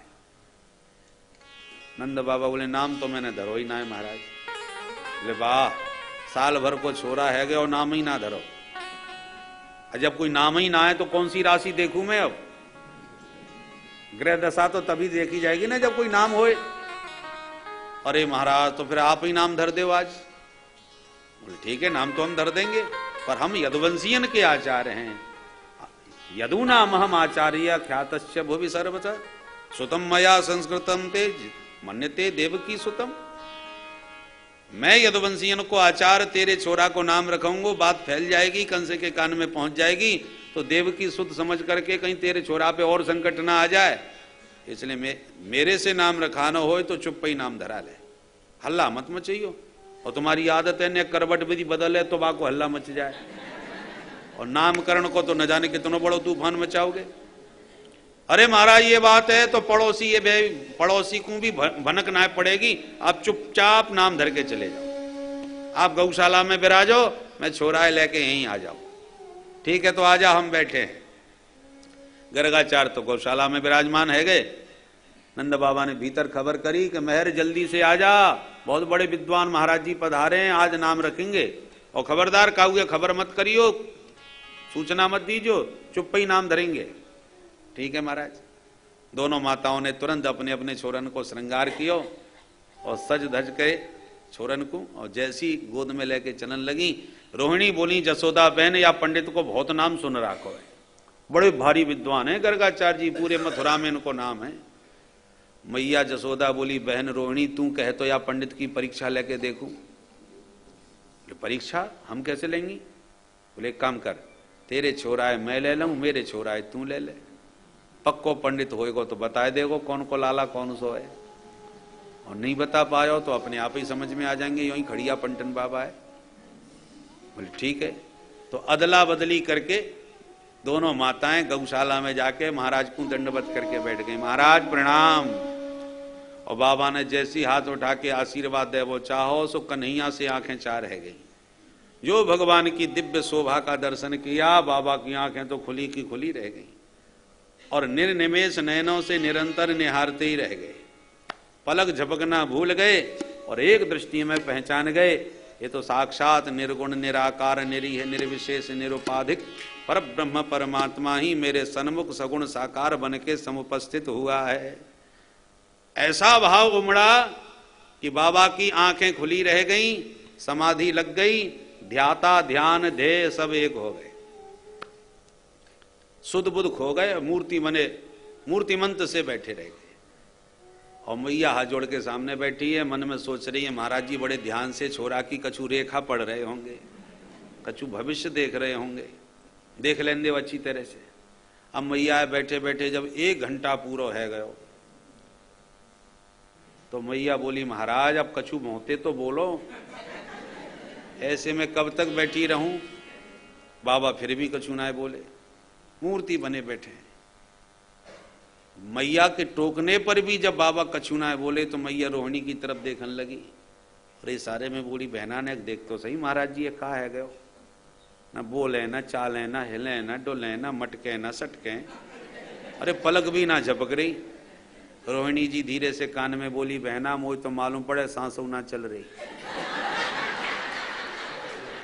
नंद बाबा बोले, नाम तो मैंने धरो ही ना है महाराज। बोले, वाह, साल भर को छोरा है गए और नाम ही ना धरो। जब कोई नाम ही ना है तो कौन सी राशि देखूं मैं? अब ग्रह दशा तो तभी देखी जाएगी ना जब कोई नाम होए। अरे महाराज, तो फिर आप ही नाम धर दो आज। बोले, ठीक है, नाम तो हम धर देंगे, पर हम यदुवंशियन के आचार्य हैं। यदु नाम हम आचार्य ख्यातस्य भुवि सर्वतः सुतम मया संस्कृतम ते मन्यते देवकी सुतम। मैं यदुवंशियन को आचार्य, तेरे छोरा को नाम रखूंगा, बात फैल जाएगी, कंस के कान में पहुंच जाएगी, तो देवकी सुत समझ करके कहीं तेरे छोरा पे और संकट ना आ जाए। इसलिए मेरे से नाम रखाना हो तो चुप ही नाम धरा ले, हल्ला मत मचाइयो। और तुम्हारी आदत है ने करवट विधि बदले तो बाको हल्ला मच जाए, और नामकरण को तो न जाने कितना बड़ो तूफान मचाओगे। अरे महाराज ये बात है तो पड़ोसी को भी भनक ना पड़ेगी। आप चुपचाप नाम धर के चले जाओ। आप गौशाला में विराजो, मैं छोरा लेके यहीं आ जाऊं। ठीक है, तो आजा, हम बैठे हैं। गर्गाचार्य तो गौशाला में विराजमान है गए। नंद बाबा ने भीतर खबर करी कि मेहर जल्दी से आ जा, बहुत बड़े विद्वान महाराज जी पधारे हैं, आज नाम रखेंगे। और खबरदार काहुए खबर मत करियो, सूचना मत दीजियो, चुप ही नाम धरेंगे। ठीक है महाराज। दोनों माताओं ने तुरंत अपने अपने छोरन को श्रृंगार कियो और सज धज के छोरन को, और जैसी गोद में लेके चलन लगी। रोहिणी बोली, जसोदा बहन, या पंडित को बहुत नाम सुन रखो है, बड़े भारी विद्वान है गर्गाचार्य जी, पूरे मथुरा में इनको नाम है। मैया जसोदा बोली, बहन रोहिणी तू कहे तो या पंडित की परीक्षा लेके देखूं। परीक्षा हम कैसे लेंगी? बोले, एक काम कर, तेरे छोरा है मैं ले लूं, मेरे छोरा है तू ले ले। पक्को पंडित होएगो तो बताए देगो कौन को लाला कौन सो है, और नहीं बता पायो तो अपने आप ही समझ में आ जाएंगे, यूं ही खड़िया पंटन बाबा है। बोले ठीक है। तो अदला बदली करके दोनों माताएं गौशाला में जाके महाराज को दंडवत करके बैठ गई। महाराज प्रणाम। और बाबा ने जैसी हाथ उठा के आशीर्वाद दे वो चाहो सो कन्हैया से आंखें चार रह गई। जो भगवान की दिव्य शोभा का दर्शन किया, बाबा की आंखें तो खुली की खुली रह गई और निर्निमेष नयनों से निरंतर निहारते ही रह गए। पलक झपकना भूल गए और एक दृष्टि में पहचान गए, ये तो साक्षात निर्गुण निराकार निरीह निर्विशेष निरुपाधिक पर ब्रह्म परमात्मा ही मेरे सन्मुख सगुण साकार बन के समुपस्थित हुआ है। ऐसा भाव उमड़ा कि बाबा की आंखें खुली रह गईं, समाधि लग गई, ध्याता ध्यान ध्येय सब एक हो गए, सुध बुध खो गए, मूर्ति बने, मूर्तिमंत से बैठे रह गए। और मैया हाथ जोड़ के सामने बैठी है, मन में सोच रही है महाराज जी बड़े ध्यान से छोरा की कछु रेखा पढ़ रहे होंगे, कछु भविष्य देख रहे होंगे, देख लेंगे वो अच्छी तरह से। अब मैया बैठे बैठे जब 1 घंटा पूरा है गयो तो मैया बोली महाराज अब कछु मोहते तो बोलो, ऐसे में कब तक बैठी रहूं। बाबा फिर भी कछु ना बोले, मूर्ति बने बैठे। मैया के टोकने पर भी जब बाबा कछु ना बोले तो मैया रोहिणी की तरफ देखने लगी। अरे सारे में बोली बहना ने देख तो सही महाराज जी ये कहा है गयो, ना बोले ना चाले ना हिले ना डोले ना मटके ना सटके, अरे पलक भी ना झपक रही। रोहिणी जी धीरे से कान में बोली बहना मोई तो मालूम पड़े सांसों ना चल रही।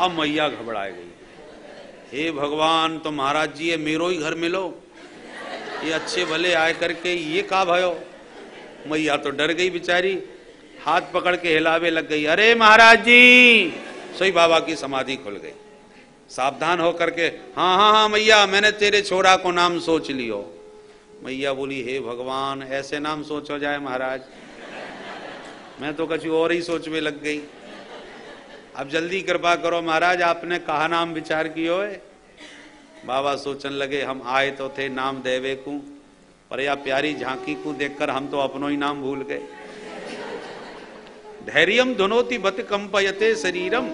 अब मैया घबरा गई, हे भगवान तो महाराज जी ये मेरो ही घर मिलो, ये अच्छे भले आए करके ये का भयो। मैया तो डर गई बेचारी, हाथ पकड़ के हिलावे लग गई, अरे महाराज जी। सोई बाबा की समाधि खुल गई, सावधान होकर के हाँ हाँ हाँ मैया मैंने तेरे छोरा को नाम सोच लियो। मैया बोली हे भगवान ऐसे नाम सोचो जाए महाराज, मैं तो कछु और ही सोच में लग गई। अब जल्दी कृपा करो महाराज आपने कहा नाम विचार कियो है। बाबा सोचने लगे हम आए तो थे नाम देवे को, पर या प्यारी झांकी को देखकर हम तो अपनो ही नाम भूल गए। धैर्यम धुनोति बत कंपयते शरीरम।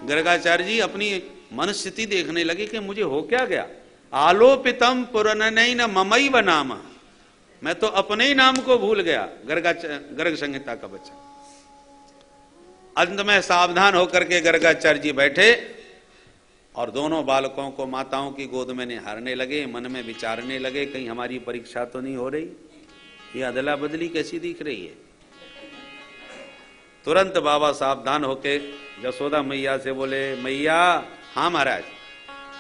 गर्गाचार्य जी अपनी मन स्थिति देखने लगे कि मुझे हो क्या गया। आलोपितम पुरननैन ममैव नाम, मैं तो अपने ही नाम को भूल गया। गर्ग संहिता का बच्चा। अंत में सावधान होकर के गर्गाचार्य जी बैठे और दोनों बालकों को माताओं की गोद में निहारने लगे, मन में विचारने लगे कहीं हमारी परीक्षा तो नहीं हो रही, ये अदला बदली कैसी दिख रही है। तुरंत बाबा सावधान होके यशोदा मैया से बोले मैया हाँ महाराज।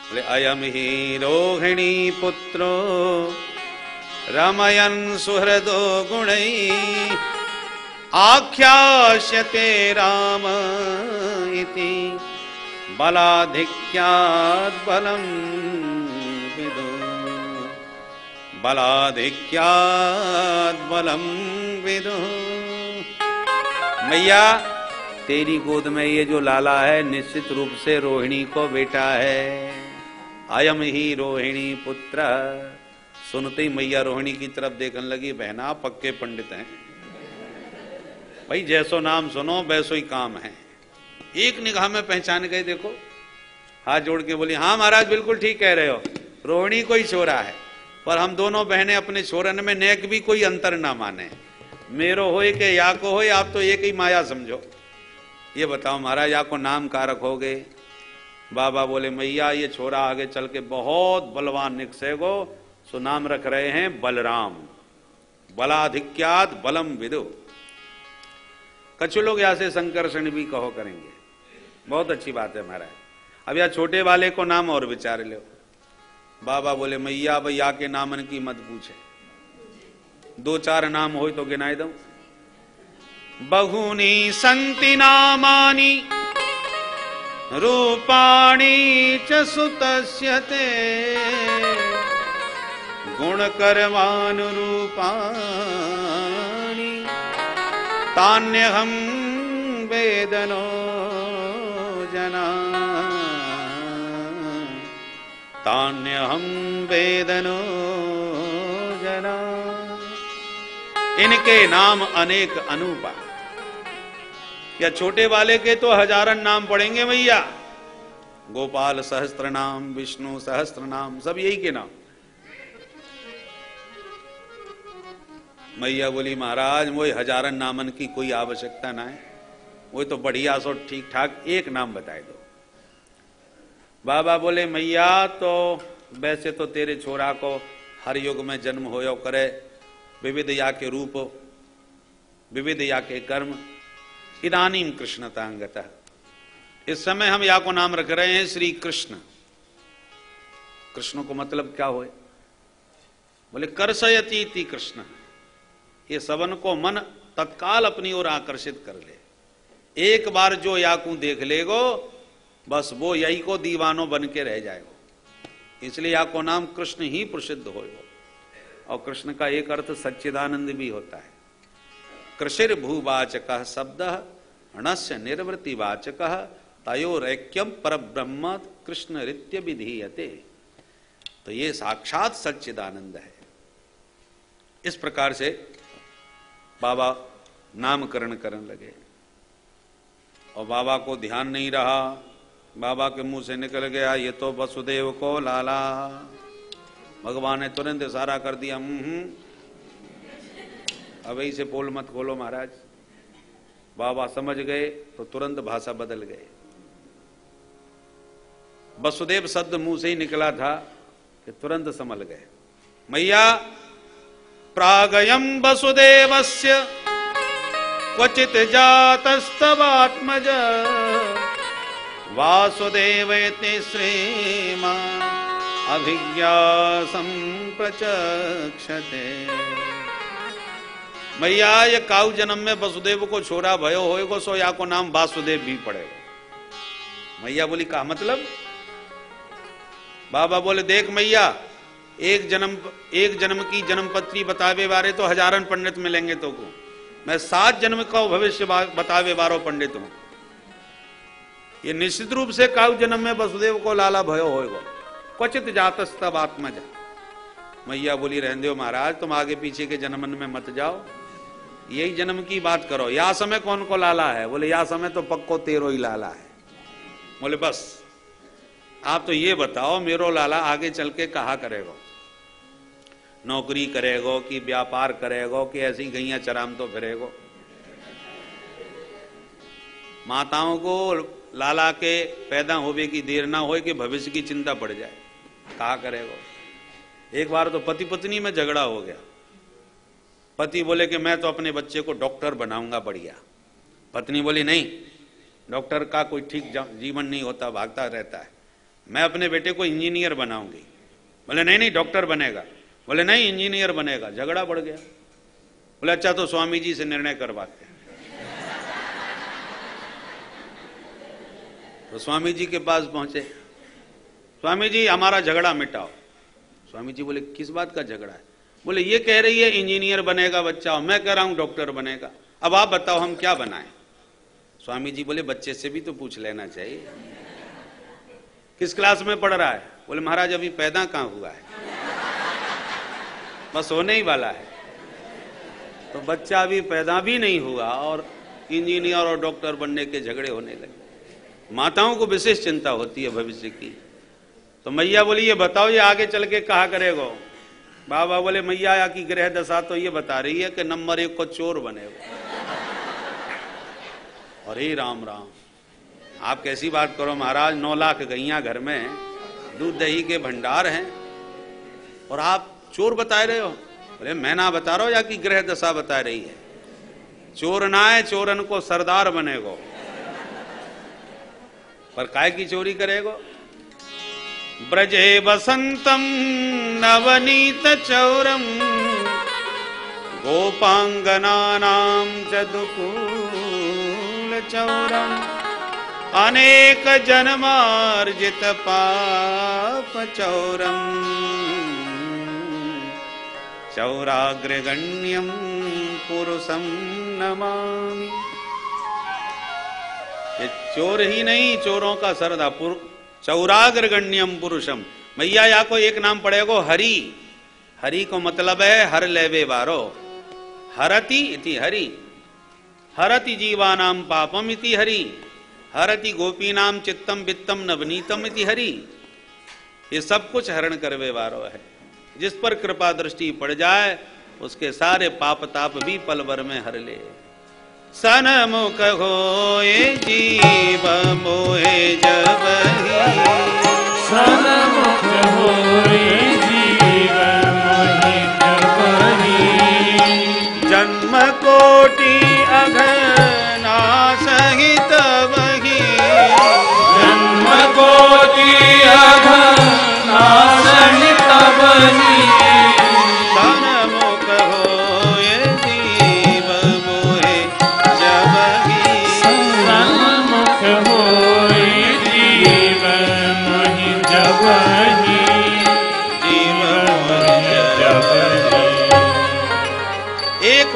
बोले अयम ही रोहिणी पुत्रो रमयन सुहृदो गुणै आख्यास्यते राम इति बलाधिक्यात् बलम विदु बलाधिक्यात् बलम विदु। मैया तेरी गोद में ये जो लाला है निश्चित रूप से रोहिणी को बेटा है। अयम ही रोहिणी पुत्र। सुनते ही मैया रोहिणी की तरफ देखने लगी, बहना पक्के पंडित हैं भाई, जैसो नाम सुनो वैसो ही काम है। एक निगाह में पहचान गए, देखो हाथ जोड़ के बोली हाँ महाराज बिल्कुल ठीक कह रहे हो, रोहिणी कोई छोरा है, पर हम दोनों बहनें अपने छोरन में नेक भी कोई अंतर ना माने, मेरो होए के या को होए, आप तो एक ही माया समझो। ये बताओ महाराज आपको नाम का रखोगे। बाबा बोले मैया ये छोरा आगे चल के बहुत बलवान निकसेगो, सो नाम रख रहे हैं बलराम। बलाधिक्यात बलम विदु। कछु लोग यहाँ से संकर्षण भी कहो करेंगे, बहुत अच्छी बात है महाराज। अब यह छोटे वाले को नाम और विचार लो। बाबा बोले मैया भैया के नामन की मत पूछे, 2-4 नाम हो तो गिनाई दो। बहुनी संति नामानि रूपाणि च सुतस्य ते गुणकर्मानुरूपाणि तान्यहं वेदनो जना तान्यहं वेदनो जना। इनके नाम अनेक अनूपा। या छोटे वाले के तो हजारन नाम पढ़ेंगे भैया, गोपाल सहस्त्र नाम, विष्णु सहस्त्र नाम, सब यही के नाम। मैया बोली महाराज वो हजारन नामन की कोई आवश्यकता ना है, वो तो बढ़िया सो ठीक ठाक एक नाम बताए दो। बाबा बोले मैया तो वैसे तो तेरे छोरा को हर युग में जन्म होयो करे, विविध या के रूप विविध या के कर्म। इदानीम कृष्णतांगतः, इस समय हम या को नाम रख रहे हैं श्री कृष्ण। कृष्ण को मतलब क्या होए? बोले कर्षयतीति कृष्ण, ये सबन को मन तत्काल अपनी ओर आकर्षित कर ले। एक बार जो याकू देख लेगो बस वो यही को दीवानो बन के रह जाएगो। इसलिए या को नाम कृष्ण ही प्रसिद्ध होएगो। और कृष्ण का एक अर्थ सच्चिदानंद भी होता है। कृषिर भूवाचक शब्द णस्य निर्वृत्तिवाचक तयोरैक्यम परब्रह्म कृष्ण रित्य विधीयते। तो ये साक्षात सच्चिदानंद है। इस प्रकार से बाबा नामकरण करने लगे और बाबा को ध्यान नहीं रहा। बाबा के मुंह से निकल गया ये तो वसुदेव को लाला। भगवान ने तुरंत इशारा कर दिया, अब ऐसे पोल मत खोलो महाराज। बाबा समझ गए तो तुरंत भाषा बदल गए। वसुदेव शब्द मुंह से ही निकला था कि तुरंत समझ गए। मैया प्रागयम वसुदेवस्य क्वचित जातस्तवात्मज वासुदेवेति श्रीमान् अभिज्ञा संप्रचक्षते। मैया ये काउ जन्म में वसुदेव को छोरा भयो होएगो सो या को नाम वासुदेव भी पड़ेगा। मैया बोली का मतलब? बाबा बोले देख मैया, एक जन्म की जन्मपत्री बतावे बारे तो हजारन पंडित मिलेंगे तो को, मैं 7 जन्म का भविष्य बतावे बारो पंडित हूं। ये निश्चित रूप से काउ जन्म में वसुदेव को लाला भयो होएगो। क्वचित जातस्तव आत्मज। मैया बोली रहने दो महाराज, तुम आगे पीछे के जन्मन में मत जाओ, यही जन्म की बात करो। या समय कौन को लाला है? बोले या समय तो पक्को तेरो ही लाला है। बोले बस आप तो ये बताओ मेरो लाला आगे चल के कहा करेगो? नौकरी करेगो कि व्यापार करेगो कि ऐसी गैया चराम तो फिरेगो? माताओं को लाला के पैदा होने की देर ना हो कि भविष्य की चिंता पड़ जाए, कहा करेगो? एक बार तो पति पत्नी में झगड़ा हो गया। पति बोले कि मैं तो अपने बच्चे को डॉक्टर बनाऊंगा बढ़िया। पत्नी बोली नहीं, डॉक्टर का कोई ठीक जीवन नहीं होता, भागता रहता है। मैं अपने बेटे को इंजीनियर बनाऊंगी। बोले नहीं नहीं डॉक्टर बनेगा। बोले नहीं इंजीनियर बनेगा। झगड़ा बढ़ गया। बोले अच्छा तो स्वामी जी से निर्णय करवाते हैं। तो स्वामी जी के पास पहुंचे। स्वामी जी हमारा झगड़ा मिटाओ। स्वामी जी बोले किस बात का झगड़ा है? बोले ये कह रही है इंजीनियर बनेगा बच्चा, मैं कह रहा हूं डॉक्टर बनेगा, अब आप बताओ हम क्या बनाएं? स्वामी जी बोले बच्चे से भी तो पूछ लेना चाहिए, किस क्लास में पढ़ रहा है? बोले महाराज अभी पैदा कहां हुआ है, बस होने ही वाला है। तो बच्चा अभी पैदा भी नहीं हुआ और इंजीनियर और डॉक्टर बनने के झगड़े होने लगे। माताओं को विशेष चिंता होती है भविष्य की। तो मैया बोली ये बताओ ये आगे चल के कहा करेगो? बाबा बोले मैया की ग्रह दशा तो ये बता रही है कि नंबर 1 को चोर बनेगा। अरे राम राम, आप कैसी बात करो महाराज, 9 लाख गैया घर में, दूध दही के भंडार हैं और आप चोर बता रहे हो? बोले मैं ना बता रहा हूं या कि ग्रह दशा बता रही है। चोर ना है, चोरन को सरदार बनेगो, पर काय की चोरी करेगो? ब्रजे बसंतम नवनीत चौरम गोपांगनानां चदुकूल चौरम अनेक जन्मार्जित पाप चौरम चौराग्रगण्यम पुरुषम नमामि। ये चोर ही नहीं, चोरों का सरदार, चौराग्रगण्यम पुरुषम। मैया या को एक नाम पड़ेगो हरि। हरि को मतलब है हर लेवे वारो। हरति इति हरि, हरति जीवानाम पापम इति हरि, हरति गोपीनाम चित्तम वित्तम नवनीतम इति हरि। ये सब कुछ हरण करवे वारो है। जिस पर कृपा दृष्टि पड़ जाए उसके सारे पाप ताप भी पल भर में हर ले। सनमुख होए जीव मोहे जबहि, सनमुख होए जीव मोहे जबहि, जन्म कोटि अघना सहित वही, जन्म कोटि अघना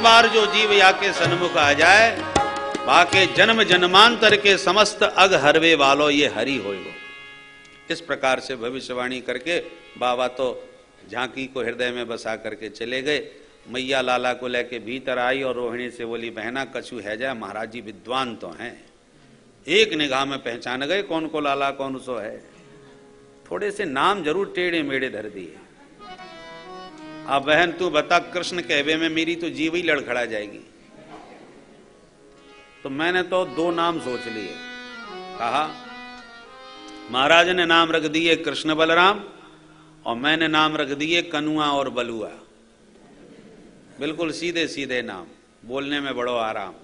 बार जो जीव या के सन्मुख आ जाए, बाके जन्म जन्मांतर के समस्त अग हरवे वालो ये हरि होएगो। इस प्रकार से भविष्यवाणी करके बाबा तो झांकी को हृदय में बसा करके चले गए। मैया लाला को लेके भीतर आई और रोहिणी से बोली, बहना कछु है जाए, महाराज जी विद्वान तो हैं, एक निगाह में पहचान गए कौन को लाला कौन सो है। थोड़े से नाम जरूर टेढ़े मेढ़े धर दिए। अब बहन तू बता, कृष्ण कहवे में मेरी तो जीव ही लड़खड़ा जाएगी। तो मैंने तो 2 नाम सोच लिए। कहा महाराज ने नाम रख दिए कृष्ण बलराम और मैंने नाम रख दिए कनुआ और बलुआ। बिल्कुल सीधे सीधे नाम, बोलने में बड़ो आराम।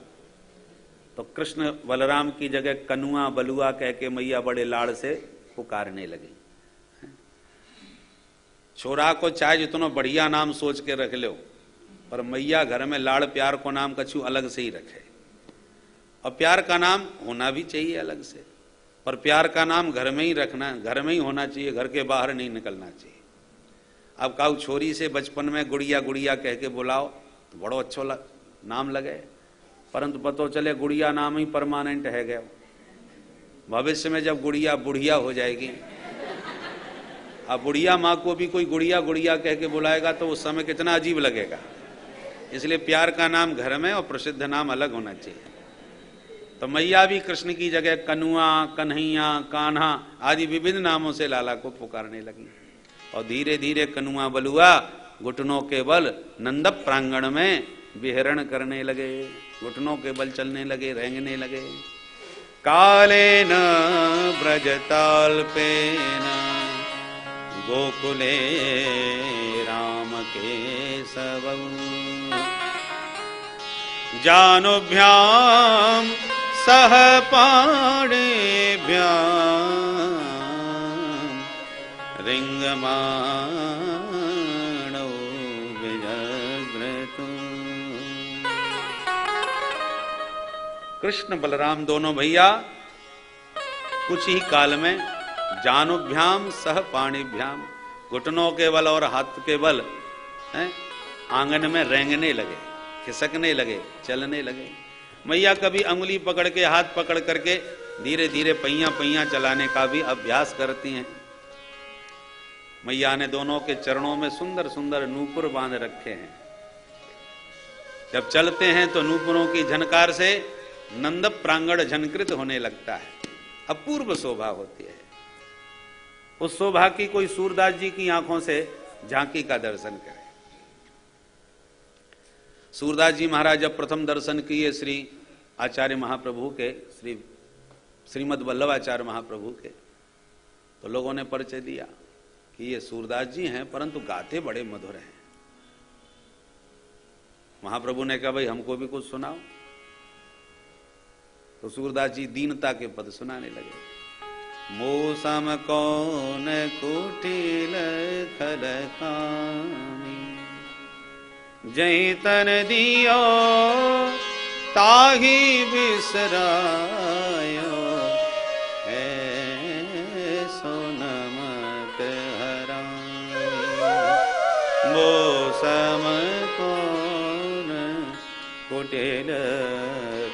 तो कृष्ण बलराम की जगह कनुआ बलुआ कह के मैया बड़े लाड़ से पुकारने लगी। छोरा को चाहे जितना बढ़िया नाम सोच के रख लो, पर मैया घर में लाड़ प्यार को नाम कछु अलग से ही रखे। और प्यार का नाम होना भी चाहिए अलग से, पर प्यार का नाम घर में ही रखना, घर में ही होना चाहिए, घर के बाहर नहीं निकलना चाहिए। अब काऊ छोरी से बचपन में गुड़िया गुड़िया कह के बुलाओ तो बड़ो अच्छा नाम लगे, परंतु पतो चले गुड़िया नाम ही परमानेंट है गया। भविष्य में जब गुड़िया बुढ़िया हो जाएगी, अब बुढ़िया माँ को भी कोई गुड़िया गुड़िया कह के बुलाएगा तो उस समय कितना अजीब लगेगा। इसलिए प्यार का नाम घर में और प्रसिद्ध नाम अलग होना चाहिए। तो मैया भी कृष्ण की जगह कनुआ, कन्हैया, कान्हा आदि विभिन्न नामों से लाला को पुकारने लगी। और धीरे धीरे कनुआ बलुआ घुटनों के बल नंद प्रांगण में विहरण करने लगे, घुटनों के बल चलने लगे, रेंगने लगे। काले न ब्रजताल पे न गोकुले राम के सब जानुभ्याम सह पाणेभ्याम रिंगमाणो विजग्रतु। कृष्ण बलराम दोनों भैया कुछ ही काल में जानुभ्याम सह पाणिभ्याम, घुटनों के बल और हाथ के बल आंगन में रेंगने लगे, खिसकने लगे, चलने लगे। मैया कभी अंगुली पकड़ के, हाथ पकड़ करके धीरे धीरे पहिया पहिया चलाने का भी अभ्यास करती हैं। मैया ने दोनों के चरणों में सुंदर सुंदर नूपुर बांध रखे हैं। जब चलते हैं तो नूपुरों की झनकार से नंद प्रांगण झनकृत होने लगता है, अपूर्व शोभा होती है। उस शोभा की कोई सूरदास जी की आंखों से झांकी का दर्शन करे। सूरदास जी महाराज जब प्रथम दर्शन किए श्री आचार्य महाप्रभु के, श्रीमद वल्लभाचार्य महाप्रभु के, तो लोगों ने परिचय दिया कि ये सूरदास जी हैं, परंतु गाते बड़े मधुर हैं। महाप्रभु ने कहा भाई हमको भी कुछ सुनाओ। तो सूरदास जी दीनता के पद सुनाने लगे। मौसम कौन कुटिल खलकामी, जय तन दियो ताही बिसरायो, ऐसो नमक हरामी। मौसम कौन कुटिल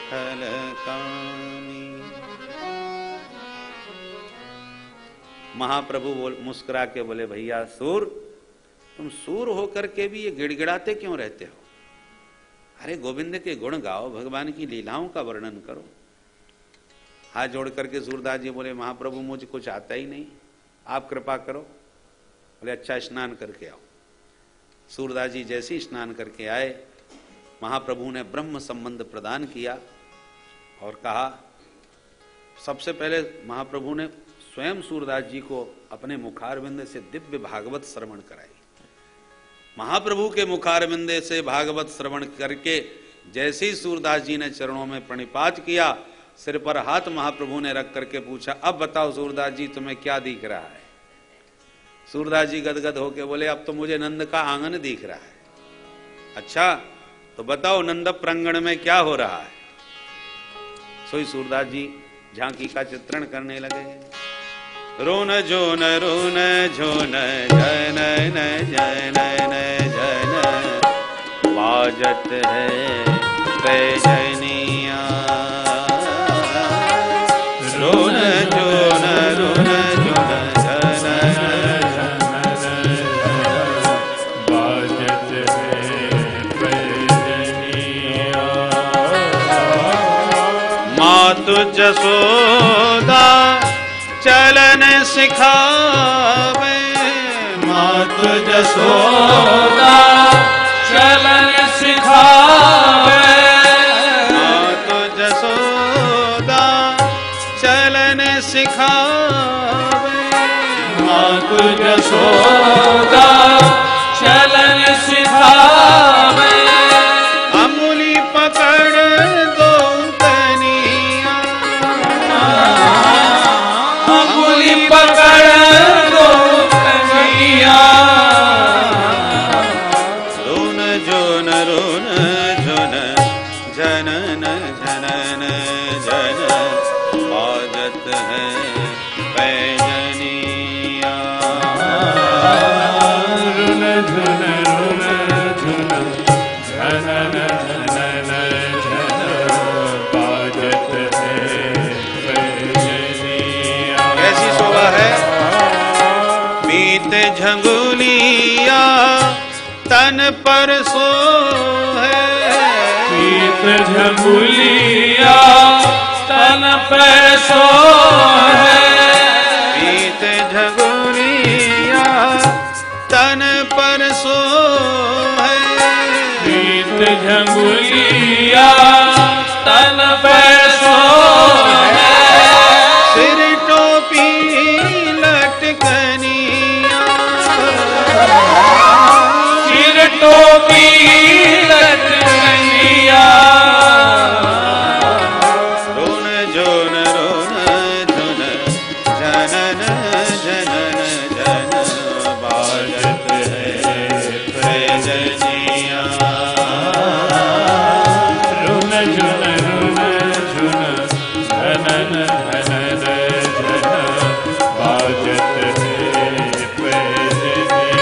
खलकामी। महाप्रभु मुस्कुरा के बोले, भैया सूर, तुम सूर होकर के भी ये गिड़गिड़ाते क्यों रहते हो? अरे गोविंद के गुण गाओ, भगवान की लीलाओं का वर्णन करो। हाथ जोड़ करके सूरदास जी बोले, महाप्रभु मुझे कुछ आता ही नहीं, आप कृपा करो। बोले अच्छा स्नान करके आओ। सूरदास जी जैसे ही स्नान करके आए, महाप्रभु ने ब्रह्म संबंध प्रदान किया और कहा, सबसे पहले महाप्रभु ने स्वयं सूरदास जी को अपने मुखारविंद से दिव्य भागवत श्रवण कराई। महाप्रभु के मुखारविंद से भागवत श्रवण करके जैसे ही सूरदास जी ने चरणों में प्रणिपात किया, सिर पर हाथ महाप्रभु ने रख करके पूछा, अब बताओ सूरदास जी तुम्हें क्या दिख रहा है? सूरदास जी गदगद होके बोले, अब तो मुझे नंद का आंगन दिख रहा है। अच्छा तो बताओ नंद प्रांगण में क्या हो रहा है? सोई सूरदास जी झांकी का चित्रण करने लगे। रोन जोन रोन झोन जन न जन न जन, बाजत है पैजनिया। रुन जुन रुन जुन जनन बाजत है पैजनिया। मातु जसोदा चलन सिखावे, मातु जसोदा चलन सिखावे, मातु जसोदा चलन सिखावे, मातु जसोदा चलन सिखावे। अमूली पकड़ दो तनिया, अमूली पकड़ दो तनिया। रुन जुन जुन जनन जनन जन बाजत है पैजनिया। रुन झुन जनन जनन जन बाजत है पैजनिया। कैसी शोभा है। बीत झंगुलिया तन पर सो है, पीत झंगुलिया तन पर सो है, बीत झंगुलिया तन पर सो है, पीत झंगुलिया तन पर सो है। सिर टोपी लटकनिया, सिर टोपी लटकनिया। रुन जुन जुन जनन जनन जन बाजत है पैजनिया। रुन झुन जनन जनन जन बाजत है पैजनिया।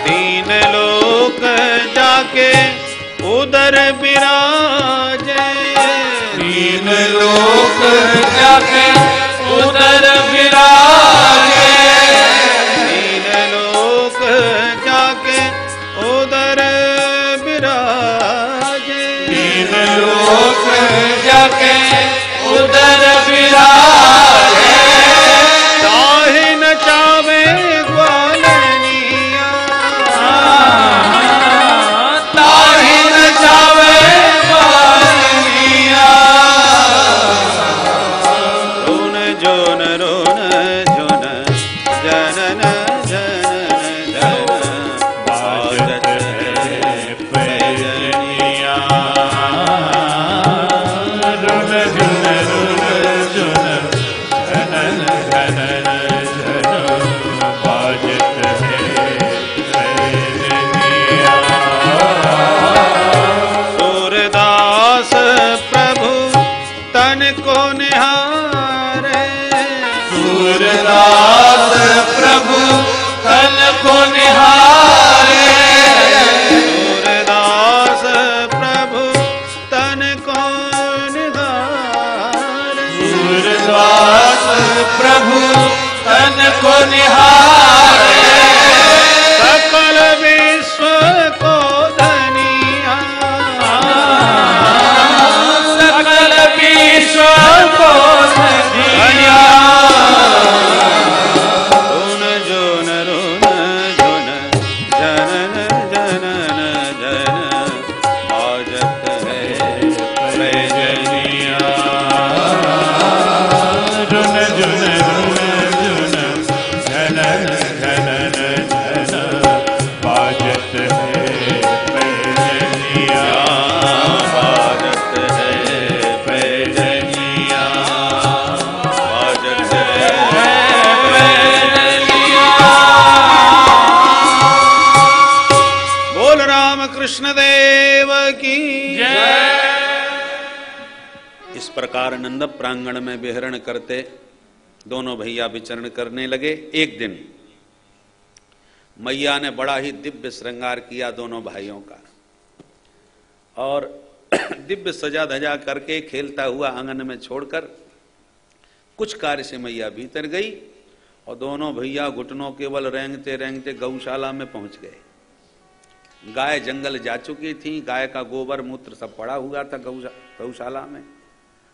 तीन लोक जाके उधर विराजे, तीन लोक जाके उधर विराजे, तीन लोक जाके उधर विराजे, तीन लोक जाके उधर विराजे। चाहे न चावे ग्वालनिया, ताहि न चावे बानिया। रुन जुन जनन जनन जन बाजत है पैजनिया। रुन झुन जनन जनन जन बाजत है पैजनिया। सूरदास प्रभु तन को निहारे, सूरदास प्रभु तन को निहारे, सूरदास प्रभु तन को निहारे, सूरदास प्रभु तन को निहारे। सकल विश्व को धनिया, सकल विश्व को धनिया। रुन जुन जनन जनन जन बाजत है पैजनिया। रुन झुन जनन जनन जन बाजत है पैजनिया। बाजत है पैजनिया, बाजत है पैजनिया। बोल राम कृष्ण देव की जय। इस प्रकार नंद प्रांगण में विहरण करते दोनों भैया विचरण करने लगे। एक दिन मैया ने बड़ा ही दिव्य श्रृंगार किया दोनों भाइयों का, और दिव्य सजा धजा करके खेलता हुआ आंगन में छोड़कर कुछ कार्य से मैया भीतर गई और दोनों भैया घुटनों केवल रेंगते रेंगते गौशाला में पहुंच गए। गाय जंगल जा चुकी थी, गाय का गोबर मूत्र सब पड़ा हुआ था गौशाला में।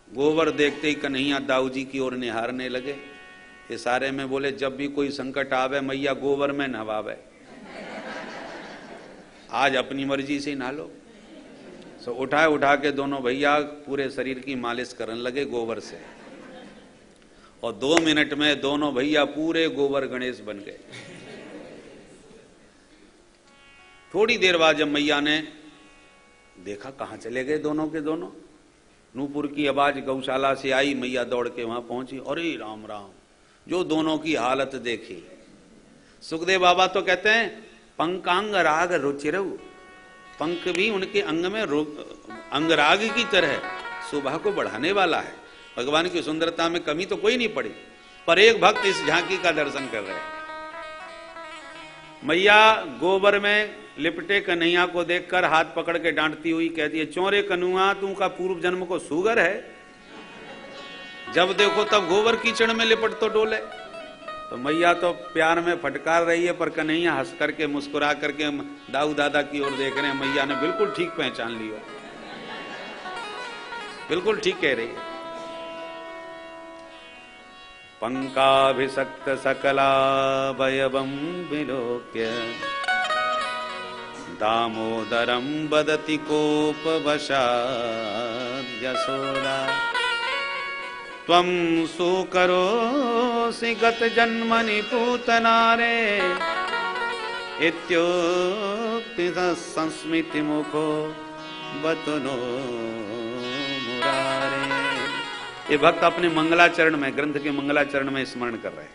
गोबर देखते ही कन्हैया दाऊ जी की ओर निहारने लगे। इशारे में बोले, जब भी कोई संकट आवे मैया गोबर में नहवावे, आज अपनी मर्जी से नहा लो। सो उठा के दोनों भैया पूरे शरीर की मालिश करने लगे गोबर से, और 2 मिनट में दोनों भैया पूरे गोबर गणेश बन गए। थोड़ी देर बाद जब मैया ने देखा कहां चले गए दोनों के दोनों, नूपुर की आवाज गौशाला से आई, मैया दौड़ के वहां पहुंची। अरे राम राम, जो दोनों की हालत देखी। सुखदेव बाबा तो कहते हैं पंकांग राग रुचिरऊ, पंख भी उनके अंग में अंगराग की तरह शोभा को बढ़ाने वाला है। भगवान की सुंदरता में कमी तो कोई नहीं पड़ी, पर एक भक्त इस झांकी का दर्शन कर रहे हैं। मैया गोबर में लिपटे कन्हैया को देखकर हाथ पकड़ के डांटती हुई कहती है, चौरे कनुआ तू का पूर्व जन्म को सुगर है, जब देखो तब गोबर कीचड़ में लिपट तो डोले। तो मैया तो प्यार में फटकार रही है, पर कन्हैया हंस करके मुस्कुरा करके दाऊ दादा की ओर देख रहे हैं। मैया ने बिल्कुल ठीक पहचान लिया, बिल्कुल ठीक कह रही है। पंकाभिषक्त सकलावयवं विलोक्य दामोदरं वदति कोपवशात् यशोदा, त्वं सुकरोसि गतजन्मनि पूतनारे, इत्युक्ति संस्मितिमुखो बतो नो मुरारे। ये भक्त अपने मंगलाचरण में, ग्रंथ के मंगलाचरण में स्मरण कर रहे हैं।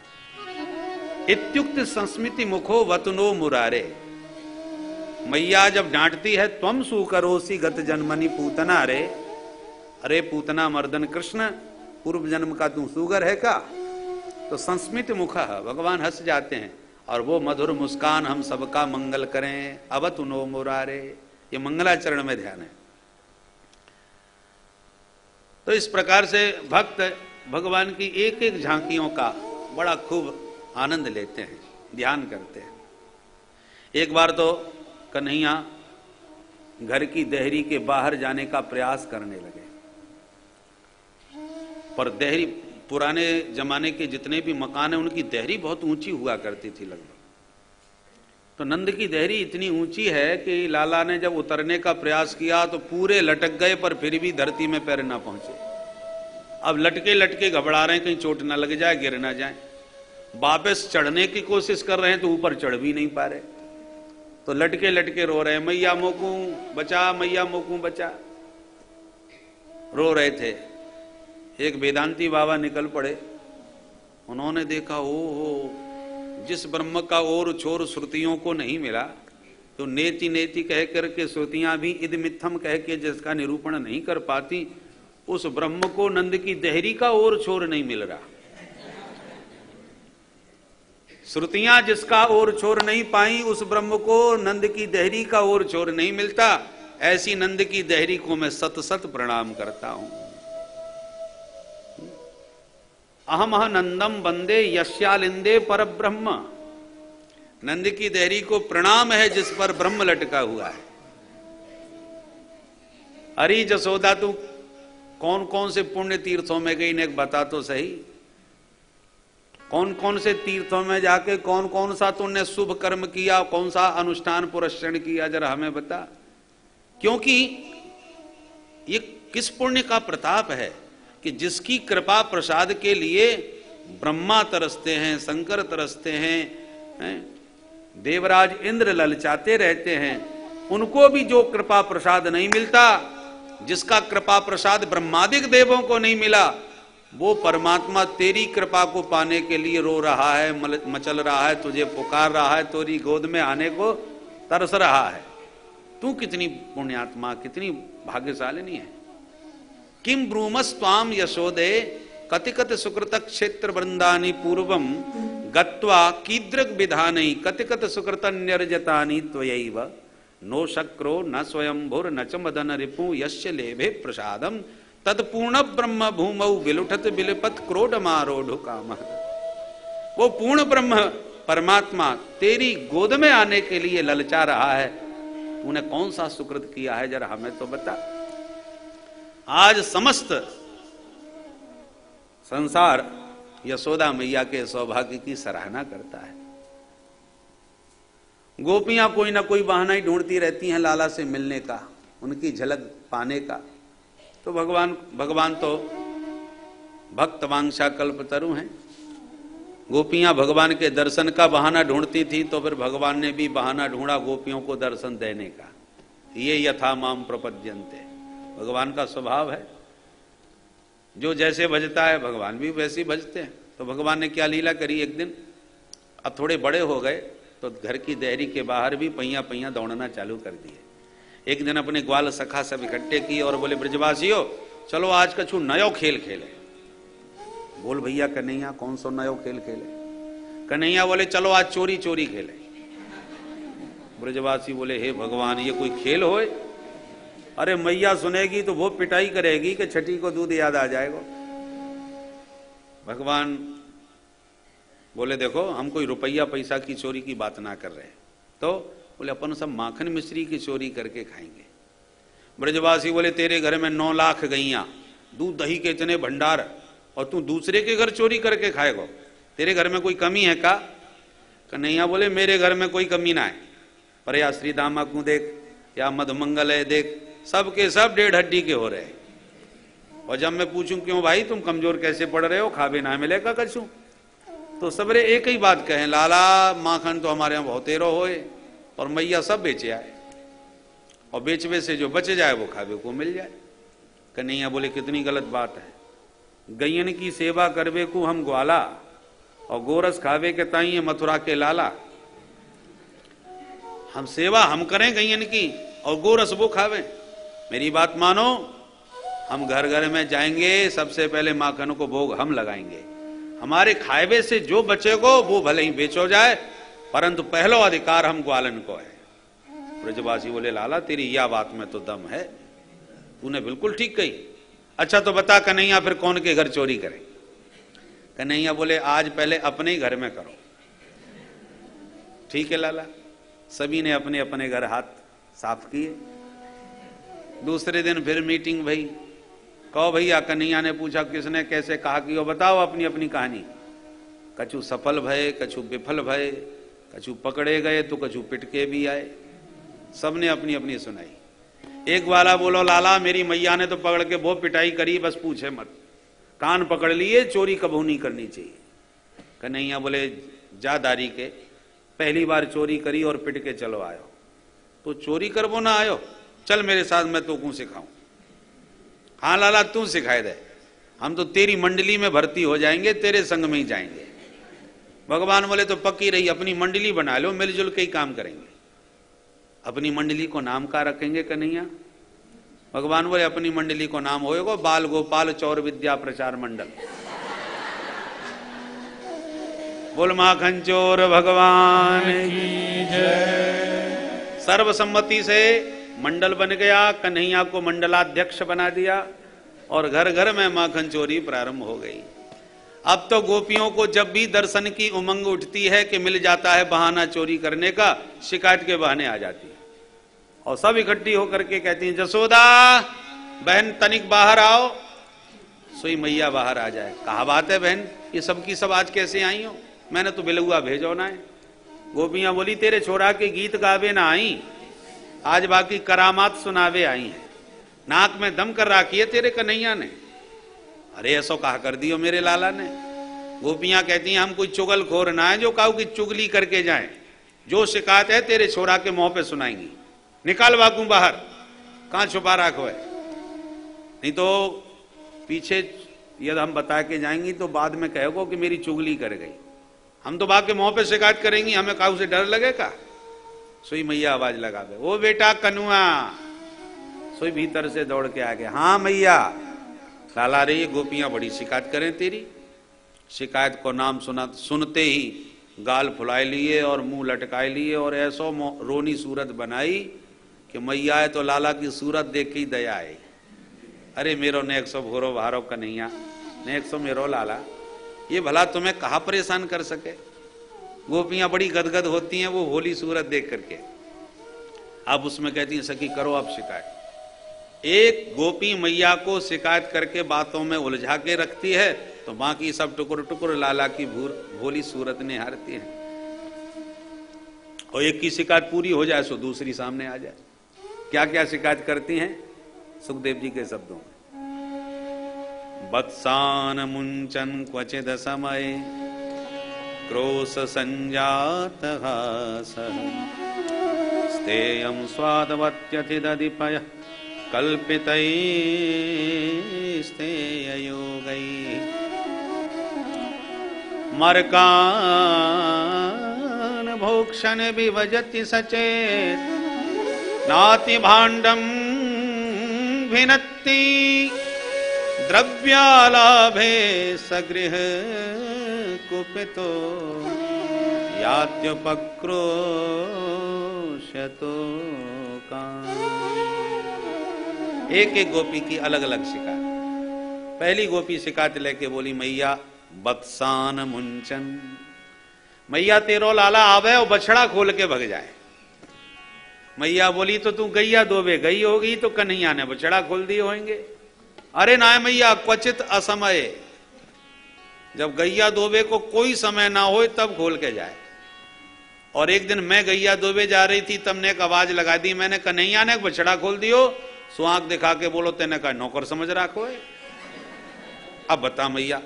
इत्युक्त संस्मिति मुखो वतनो मुरारे। मैया जब डांटती है, त्वम सुकरोसी गत जन्मनि पूतना रे, अरे पूतना मर्दन कृष्ण, पूर्व जन्म का तू सुगर है का? तो संस्मित मुखा, भगवान हंस जाते हैं, और वो मधुर मुस्कान हम सबका मंगल करें, अवतनो मुरारे। ये मंगलाचरण में ध्यान है। तो इस प्रकार से भक्त भगवान की एक एक झांकियों का बड़ा खूब आनंद लेते हैं, ध्यान करते हैं। एक बार तो कन्हैया घर की देहरी के बाहर जाने का प्रयास करने लगे, पर देहरी, पुराने जमाने के जितने भी मकान हैं उनकी देहरी बहुत ऊंची हुआ करती थी लगभग। तो नंद की देहरी इतनी ऊंची है कि लाला ने जब उतरने का प्रयास किया तो पूरे लटक गए, पर फिर भी धरती में पैर ना पहुंचे। अब लटके लटके घबरा रहे हैं कहीं चोट ना लग जाए, गिर ना जाए। वापस चढ़ने की कोशिश कर रहे हैं तो ऊपर चढ़ भी नहीं पा रहे, तो लटके लटके रो रहे हैं, मैया मोकू बचा, मैया मोकू बचा, रो रहे थे। एक वेदांती बाबा निकल पड़े, उन्होंने देखा ओ जिस ब्रह्म का और छोर श्रुतियों को नहीं मिला, तो नेति नेति कह करके श्रुतियां भी इद मिथम कह के जिसका निरूपण नहीं कर पाती, उस ब्रह्म को नंद की देहरी का और छोर नहीं मिल रहा। श्रुतियां जिसका और छोर नहीं पाई, उस ब्रह्म को नंद की देहरी का और छोर नहीं मिलता। ऐसी नंद की देहरी को मैं सत सत प्रणाम करता हूं। अहम नंदम वंदे यस्यालिंदे पर ब्रह्म। नंद की देहरी को प्रणाम है जिस पर ब्रह्म लटका हुआ है। अरे जसोदा, तू कौन कौन से पुण्य तीर्थों में गई ने बता तो सही। कौन कौन से तीर्थों में जाके कौन कौन सा तुमने शुभ कर्म किया, कौन सा अनुष्ठान पुरस्चरण किया, जरा हमें बता। क्योंकि ये किस पुण्य का प्रताप है कि जिसकी कृपा प्रसाद के लिए ब्रह्मा तरसते हैं, शंकर तरसते हैं, देवराज इंद्र ललचाते रहते हैं, उनको भी जो कृपा प्रसाद नहीं मिलता, जिसका कृपा प्रसाद ब्रह्मादिक देवों को नहीं मिला, वो परमात्मा तेरी कृपा को पाने के लिए रो रहा है, मचल रहा है, तुझे पुकार रहा है, तेरी गोद में आने को तरस रहा है। तू कितनी पुण्यात्मा, कितनी भाग्यशालिनी है। किम ब्रूमस त्वाम यशोदे कतिकत सुकृत क्षेत्र वृंदानी पूर्वम गत्वा कीदृग विधानी कतिकत सुकृत न्यर्जतानी त्वयैव नो शक्रो न स्वयंभुर न च मदन रिपु यस्य लेभे प्रसादम तत्पूर्ण ब्रह्म भूमौ विलुठत विलपत क्रोध मारोढ़ काम। वो पूर्ण ब्रह्म परमात्मा तेरी गोद में आने के लिए ललचा रहा है। तूने कौन सा सुकृत किया है जरा हमें तो बता। आज समस्त संसार यशोदा मैया के सौभाग्य की सराहना करता है। गोपियां कोई ना कोई बहाना ही ढूंढती रहती हैं लाला से मिलने का, उनकी झलक पाने का। तो भगवान तो भक्त वांछा कल्पतरु हैं। गोपियां भगवान के दर्शन का बहाना ढूंढती थी, तो फिर भगवान ने भी बहाना ढूंढा गोपियों को दर्शन देने का। ये यथा माम प्रपद्यन्ते, भगवान का स्वभाव है। जो जैसे भजता है भगवान भी वैसे ही भजते हैं। तो भगवान ने क्या लीला करी, एक दिन अब थोड़े बड़े हो गए तो घर की देहरी के बाहर भी पैया पैया दौड़ना चालू कर दिए। एक दिन अपने ग्वाल सखा सब इकट्ठे किए और बोले ब्रजवासियों चलो आज कछु नयो खेल खेले। बोल भैया कन्हैया कौन सा नयो खेल खेले। कन्हैया बोले चलो आज चोरी चोरी खेले। ब्रजवासी बोले हे भगवान ये कोई खेल होए। अरे मैया सुनेगी तो वो पिटाई करेगी कि छठी को दूध याद आ जाएगा। भगवान बोले देखो हम कोई रुपया पैसा की चोरी की बात ना कर रहे। तो बोले अपन सब माखन मिश्री की चोरी करके खाएंगे। ब्रजवासी बोले तेरे घर में 9 लाख गैया, दूध दही के इतने भंडार, और तू दूसरे के घर चोरी करके खाएगा। तेरे घर में कोई कमी है का। कन्हैया बोले मेरे घर में कोई कमी ना है, पर या श्री दामा को देख या मधुमंगल है देख, सबके सब 1.5 हड्डी के हो रहे हैं। और जब मैं पूछूं क्यों भाई तुम कमजोर कैसे पड़ रहे हो, खावे ना मिलेगा कछू। तो सबरे एक ही बात कहें लाला माखन तो हमारे यहाँ बहुतेरो होए और मैया सब बेचे आए, और बेचवे से जो बच जाए वो खावे को मिल जाए। कन्हैया बोले कितनी गलत बात है। गैयन की सेवा करवे को हम ग्वाला, और गोरस खावे के ताई मथुरा के लाला। हम सेवा हम करें गैयन की और गोरस वो खावे। मेरी बात मानो, हम घर घर में जाएंगे, सबसे पहले माखन को भोग हम लगाएंगे। हमारे खाएबे से जो बचेगो वो भले ही बेचो जाए, परंतु पहलो अधिकार हम ग्वालन को है। ब्रजवासी बोले लाला तेरी यह बात में तो दम है, तूने बिल्कुल ठीक कही। अच्छा तो बता कन्हैया फिर कौन के घर चोरी करें। कन्हैया बोले आज पहले अपने ही घर में करो। ठीक है लाला। सभी ने अपने अपने घर हाथ साफ किए। दूसरे दिन फिर मीटिंग भई। कहो भैया, कन्हैया ने पूछा किसने कैसे कहा कि वो बताओ अपनी अपनी कहानी। कछु सफल भय, कछु विफल भय, कछु पकड़े गए तो कछु पिटके भी आए। सबने अपनी अपनी सुनाई। एक वाला बोलो लाला मेरी मैया ने तो पकड़ के वो पिटाई करी बस पूछे मत, कान पकड़ लिए, चोरी कबू नहीं करनी चाहिए। कन्हैया बोले जा दारी के, पहली बार चोरी करी और पिट के चलो आयो। तो चोरी करवो ना आयो, चल मेरे साथ मैं तो को सिखाऊं। हाँ लाला तू सिखाए दे, हम तो तेरी मंडली में भर्ती हो जाएंगे, तेरे संग में ही जाएंगे। भगवान बोले तो पक्की रही, अपनी मंडली बना लो, मिलजुल के ही काम करेंगे। अपनी मंडली को नाम का रखेंगे कन्हैया। भगवान बोले अपनी मंडली को नाम होएगा बाल गोपाल चौर विद्या प्रचार मंडल। बोल माखन चोर भगवान की जय। सर्वसम्मति से मंडल बन गया, कन्हैया को मंडलाध्यक्ष बना दिया और घर घर में माखन चोरी प्रारंभ हो गई। अब तो गोपियों को जब भी दर्शन की उमंग उठती है कि मिल जाता है बहाना चोरी करने का, शिकायत के बहाने आ जाती है और सब इकट्ठी होकर के कहती हैं जसोदा बहन तनिक बाहर आओ। सोई मैया बाहर आ जाए। कहा बात है बहन, ये सब की सब आज कैसे आई हो, मैंने तो बिलुआ भेजो ना है। गोपियां बोली तेरे छोरा के गीत गावे ना आई, आज बाकी करामात सुनावे आई हैं। नाक में दम कर रखी है तेरे कन्हैया ने। अरे ऐसा कहा कर दियो मेरे लाला ने। गोपियां कहती हैं हम कोई चुगल खोर ना है जो काऊ की चुगली करके जाए। जो शिकायत है तेरे छोरा के मुंह पे सुनाएंगी। निकाल बाकू बाहर, कहां छुपा रखो है। नहीं तो पीछे यदि हम बता के जाएंगी तो बाद में कहोगे कि मेरी चुगली कर गई। हम तो बाकी मुंह पे शिकायत करेंगी, हमें काऊ से डर लगेगा। सोई मैया आवाज लगावे ओ बेटा कनुआ। सोई भीतर से दौड़ के आ गया। हाँ मैया लाला रे, ये गोपियां बड़ी शिकायत करें तेरी। शिकायत को नाम सुनते ही गाल फुलाए लिए और मुंह लटकाए लिए और ऐसो रोनी सूरत बनाई कि मैया है तो लाला की सूरत देख के ही दया आई। अरे मेरो नेक सो भोरो भारो कन्हैया, नेक सो मेरो लाला, ये भला तुम्हें कहाँ परेशान कर सके। गोपियां बड़ी गदगद होती हैं वो भोली सूरत देख करके। अब उसमें कहती हैं सखी करो आप शिकायत। एक गोपी मैया को शिकायत करके बातों में उलझा के रखती है तो बाकी सब टुकुर टुकुर लाला की भोली सूरत निहारती है। और एक की शिकायत पूरी हो जाए सो दूसरी सामने आ जाए। क्या क्या शिकायत करती हैं सुखदेव जी के शब्दों में। वत्सान मुंचन क्वचिद समय क्रोश संजात हासः स्तेयं स्वादवत्यतिदधिपय कल्पितैस्तेययोगैः मर्कान् भोक्षन् विभजति सचेत् नाति भाण्डं भिनत्ति द्रव्यालाभे सगृह कुपितो यात्युपक्रोशतो काम। एक एक गोपी की अलग अलग शिकायत। पहली गोपी शिकायत लेके बोली मैया बत्सान मुंचन, मैया तेरो लाला आवे और बछड़ा खोल के भग जाए। मैया बोली तो तू गैया दोबे गई होगी तो कन्हैया ने बछड़ा खोल दिए होंगे। अरे ना मैया क्वचित असमय, जब गैया दोबे को कोई समय ना हो तब खोल के जाए। और एक दिन मैं गैया दोबे जा रही थी तब ने एक आवाज लगा दी, मैंने कन्हैया ने बछड़ा खोल दियो। सुहाग दिखा के बोलो तेने कहा नौकर समझ रखो है। अब बता मैया,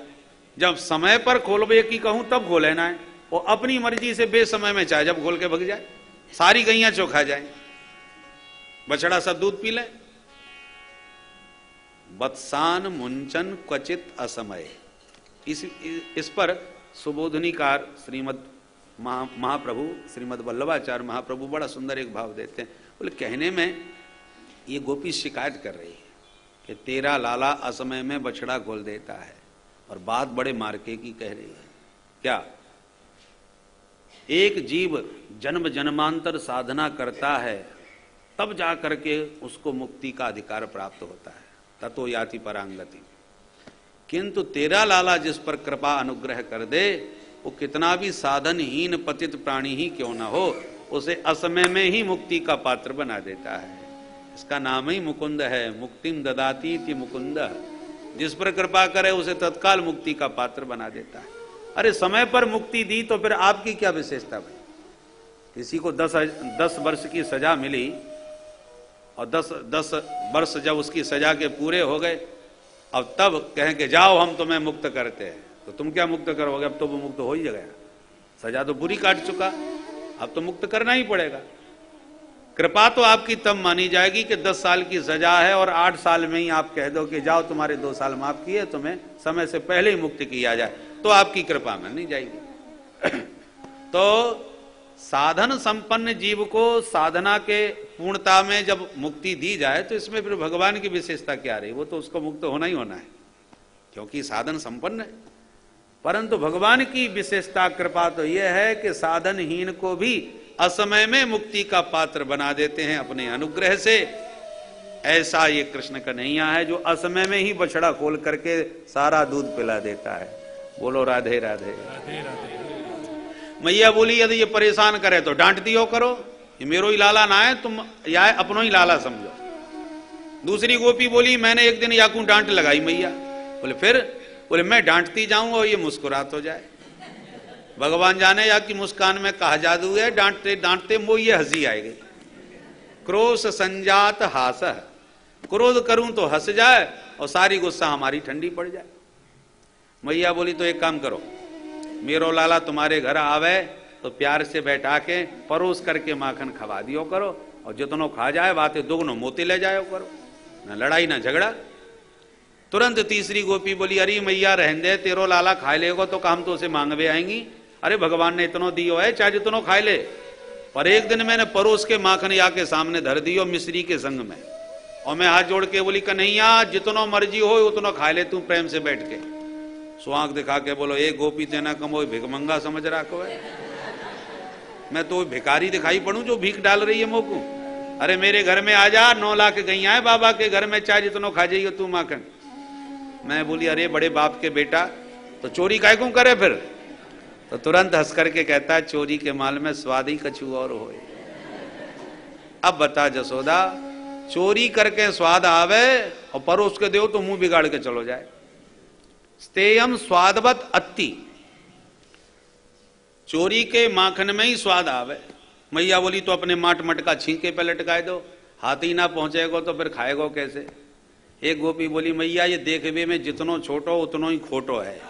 जब समय पर खोलबे की कहूं तब खोले ना है, वो अपनी मर्जी से बेसमय में चाहे जब खोल के भग जाए, सारी गैया चौखा जाए, बछड़ा सब दूध पी ले। वत्सान मुंचन क्वचित असमय, इस पर सुबोधनीकार श्रीमद महाप्रभु श्रीमद वल्लभाचार्य महाप्रभु बड़ा सुंदर एक भाव देते हैं। बोले कहने में ये गोपी शिकायत कर रही है कि तेरा लाला असमय में बछड़ा खोल देता है, और बात बड़े मार्के की कह रही है। क्या एक जीव जन्म जन्मांतर साधना करता है तब जा करके उसको मुक्ति का अधिकार प्राप्त होता है, ततो याति परांगति। किंतु तेरा लाला जिस पर कृपा अनुग्रह कर दे, वो कितना भी साधनहीन पतित प्राणी ही क्यों ना हो, उसे असमय में ही मुक्ति का पात्र बना देता है। इसका नाम ही मुकुंद है, मुक्तिम ददाती इति मुकुंद। जिस पर कृपा करे उसे तत्काल मुक्ति का पात्र बना देता है। अरे समय पर मुक्ति दी तो फिर आपकी क्या विशेषता भाई। किसी को 10 वर्ष की सजा मिली और 10 वर्ष जब उसकी सजा के पूरे हो गए, अब तब कहें कि जाओ हम तुम्हें मुक्त करते हैं, तो तुम क्या मुक्त करोगे। अब तो वो मुक्त हो ही गया, सजा तो पूरी काट चुका, अब तो मुक्त करना ही पड़ेगा। कृपा तो आपकी तब मानी जाएगी कि 10 साल की सजा है और 8 साल में ही आप कह दो कि जाओ तुम्हारे 2 साल माफ किए, तुम्हें समय से पहले ही मुक्त किया जाए, तो आपकी कृपा मानी जाएगी। तो साधन संपन्न जीव को साधना के पूर्णता में जब मुक्ति दी जाए तो इसमें फिर भगवान की विशेषता क्या रही। वो तो उसको मुक्त होना ही होना है क्योंकि साधन संपन्न है। परंतु भगवान की विशेषता कृपा तो यह है कि साधनहीन को भी असमय में मुक्ति का पात्र बना देते हैं अपने अनुग्रह से। ऐसा ये कृष्ण कन्हैया है जो असमय में ही बछड़ा खोल करके सारा दूध पिला देता है। बोलो राधे राधे, राधे राधे। मैया बोली यदि ये परेशान करे तो डांट दियो करो, ये मेरो ही लाला ना है, तुम या अपनो ही लाला समझो। दूसरी गोपी बोली मैंने एक दिन याकू डांट लगाई मैया। बोले फिर? बोले मैं डांटती जाऊं और ये मुस्कुरात हो जाए। भगवान जाने या कि मुस्कान में कहा जादू है, डांटते डांटते वो ये हंसी आएगी। क्रोध संजात हास, क्रोध करूं तो हंस जाए और सारी गुस्सा हमारी ठंडी पड़ जाए। मैया बोली तो एक काम करो, मेरो लाला तुम्हारे घर आवे तो प्यार से बैठा के परोस करके माखन खवा दियो करो, और जितनो खा जाए बातें दुगनो मोती ले जायो करो, न लड़ाई न झगड़ा। तुरंत तीसरी गोपी बोली अरे मैया रहन दे, तेरो लाला खा लेगो तो हम तो उसे मांगवे आएंगी। अरे भगवान ने इतनो दियो है, चाहे जितनो खाए ले। पर एक दिन मैंने परोस के माखन या के सामने धर दियो मिश्री के संग में, और मैं हाथ जोड़ के बोली कन्हैया जितनो मर्जी हो उतनो खा ले तू प्रेम से बैठ के। सो आंख दिखा के बोलो एक गोपी तेना कमो भिकमंगा समझ रखो है, मैं तो भिखारी दिखाई पड़ू जो भीख डाल रही है मोकू। अरे मेरे घर में आ जा, 9 लाख गई है बाबा के घर में, चाहे जितनो खा जाइयो तू माखन। मैं बोली अरे बड़े बाप के बेटा तो चोरी काय क्यों करे फिर? तो तुरंत हंस करके कहता है चोरी के माल में स्वाद ही कछु और होए। अब बता जसोदा, चोरी करके स्वाद आवे और परोस के दो तो मुंह बिगाड़ के चलो जाए। स्तेयम स्वादवत अत्ति, चोरी के माखन में ही स्वाद आवे। मैया बोली तो अपने माट मटका छींके पे लटकाए दो, हाथी ना पहुंचेगो तो फिर खाएगो कैसे? एक गोपी बोली मैया ये देखवे में जितनो छोटो उतनो ही खोटो है,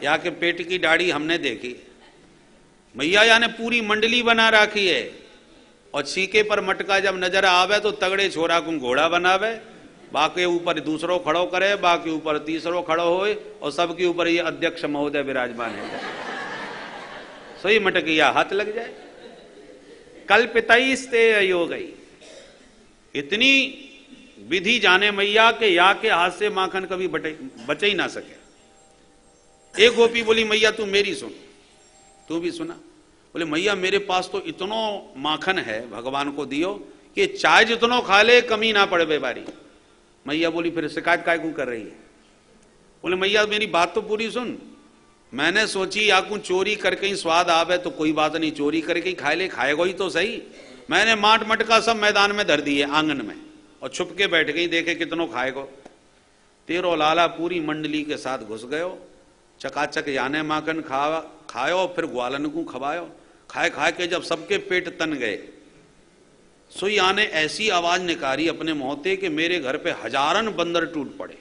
या के पेट की दाढ़ी हमने देखी। मैया याने पूरी मंडली बना राखी है, और छीके पर मटका जब नजर आवे तो तगड़े छोरा को घोड़ा बनावे, बाकी ऊपर दूसरो खड़ो करे, बाकी ऊपर तीसरो खड़ो होए, और सबके ऊपर ये अध्यक्ष महोदय विराजमान है, सही मटकिया हाथ लग जाए। कल्पितैस्ते अयोगई, इतनी विधि जाने मैया के या के हाथ से माखन कभी बचे ही ना सके। एक गोपी बोली मैया तू मेरी सुन, तू भी सुना। बोले मैया मेरे पास तो इतनो माखन है भगवान को दियो कि चाय जितनो खा ले कमी ना पड़े बेबारी। मैया बोली फिर शिकायत काय क्यों कर रही है? बोले मैया मेरी बात तो पूरी सुन, मैंने सोची या कुछ चोरी करके ही स्वाद आवे तो कोई बात नहीं, चोरी करके ही खाए ले, खाएगो ही तो सही। मैंने माट मटका सब मैदान में धर दिए आंगन में, और छुप के बैठ गई, देखे कितनो खाएगो। तेरो लाला पूरी मंडली के साथ घुस गयो, चकाचक याने माखन खायो, फिर ग्वालन को खवायो। खाए खाए के जब सबके पेट तन गए, सुई आने ऐसी आवाज निकाली अपने मोहते कि मेरे घर पे हजारन बंदर टूट पड़े।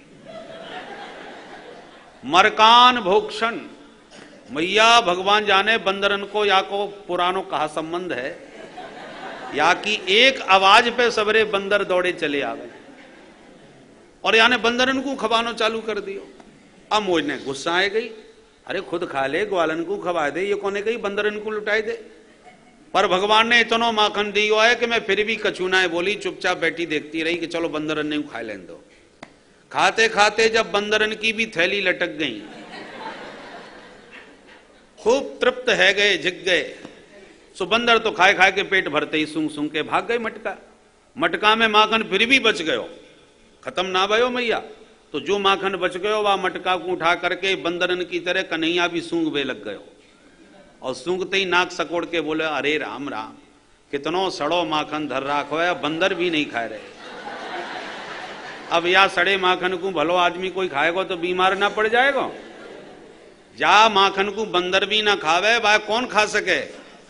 मरकान भोक्षण, मैया भगवान जाने बंदरन को या को पुरानो कहा संबंध है, या कि एक आवाज पे सबरे बंदर दौड़े चले आवे, और याने बंदरन को खवानो चालू कर दियो। अब मोजने गुस्सा आ गई, अरे खुद खा ले, ग्वालन को खवा दे, ये कोने गई बंदरन को लुटाई दे। पर भगवान ने इतनो माखन दियो है कि मैं फिर भी कछुना है बोली, चुपचाप बैठी देखती रही कि चलो बंदरन ने खा लें दो। खाते खाते जब बंदरन की भी थैली लटक गई, खूब तृप्त है गए, झिक गए। सो बंदर तो खाए खाए के पेट भरते ही सूंघ सूंघ के भाग गए मटका। मटका में माखन फिर भी बच गयो, खत्म ना भयो मैया। तो जो माखन बच गयो वह मटका को उठा करके बंदरन की तरह कन्हैया भी सूंघवे लग गयो, और सूंघते ही नाक सकोड़ के बोले अरे राम राम, कितनो सड़ो माखन धर राखो है, बंदर भी नहीं खाए रहे। अब या सड़े माखन को भलो आदमी कोई खाएगा तो बीमार ना पड़ जाएगा? जा माखन को बंदर भी ना खावे, वह कौन खा सके?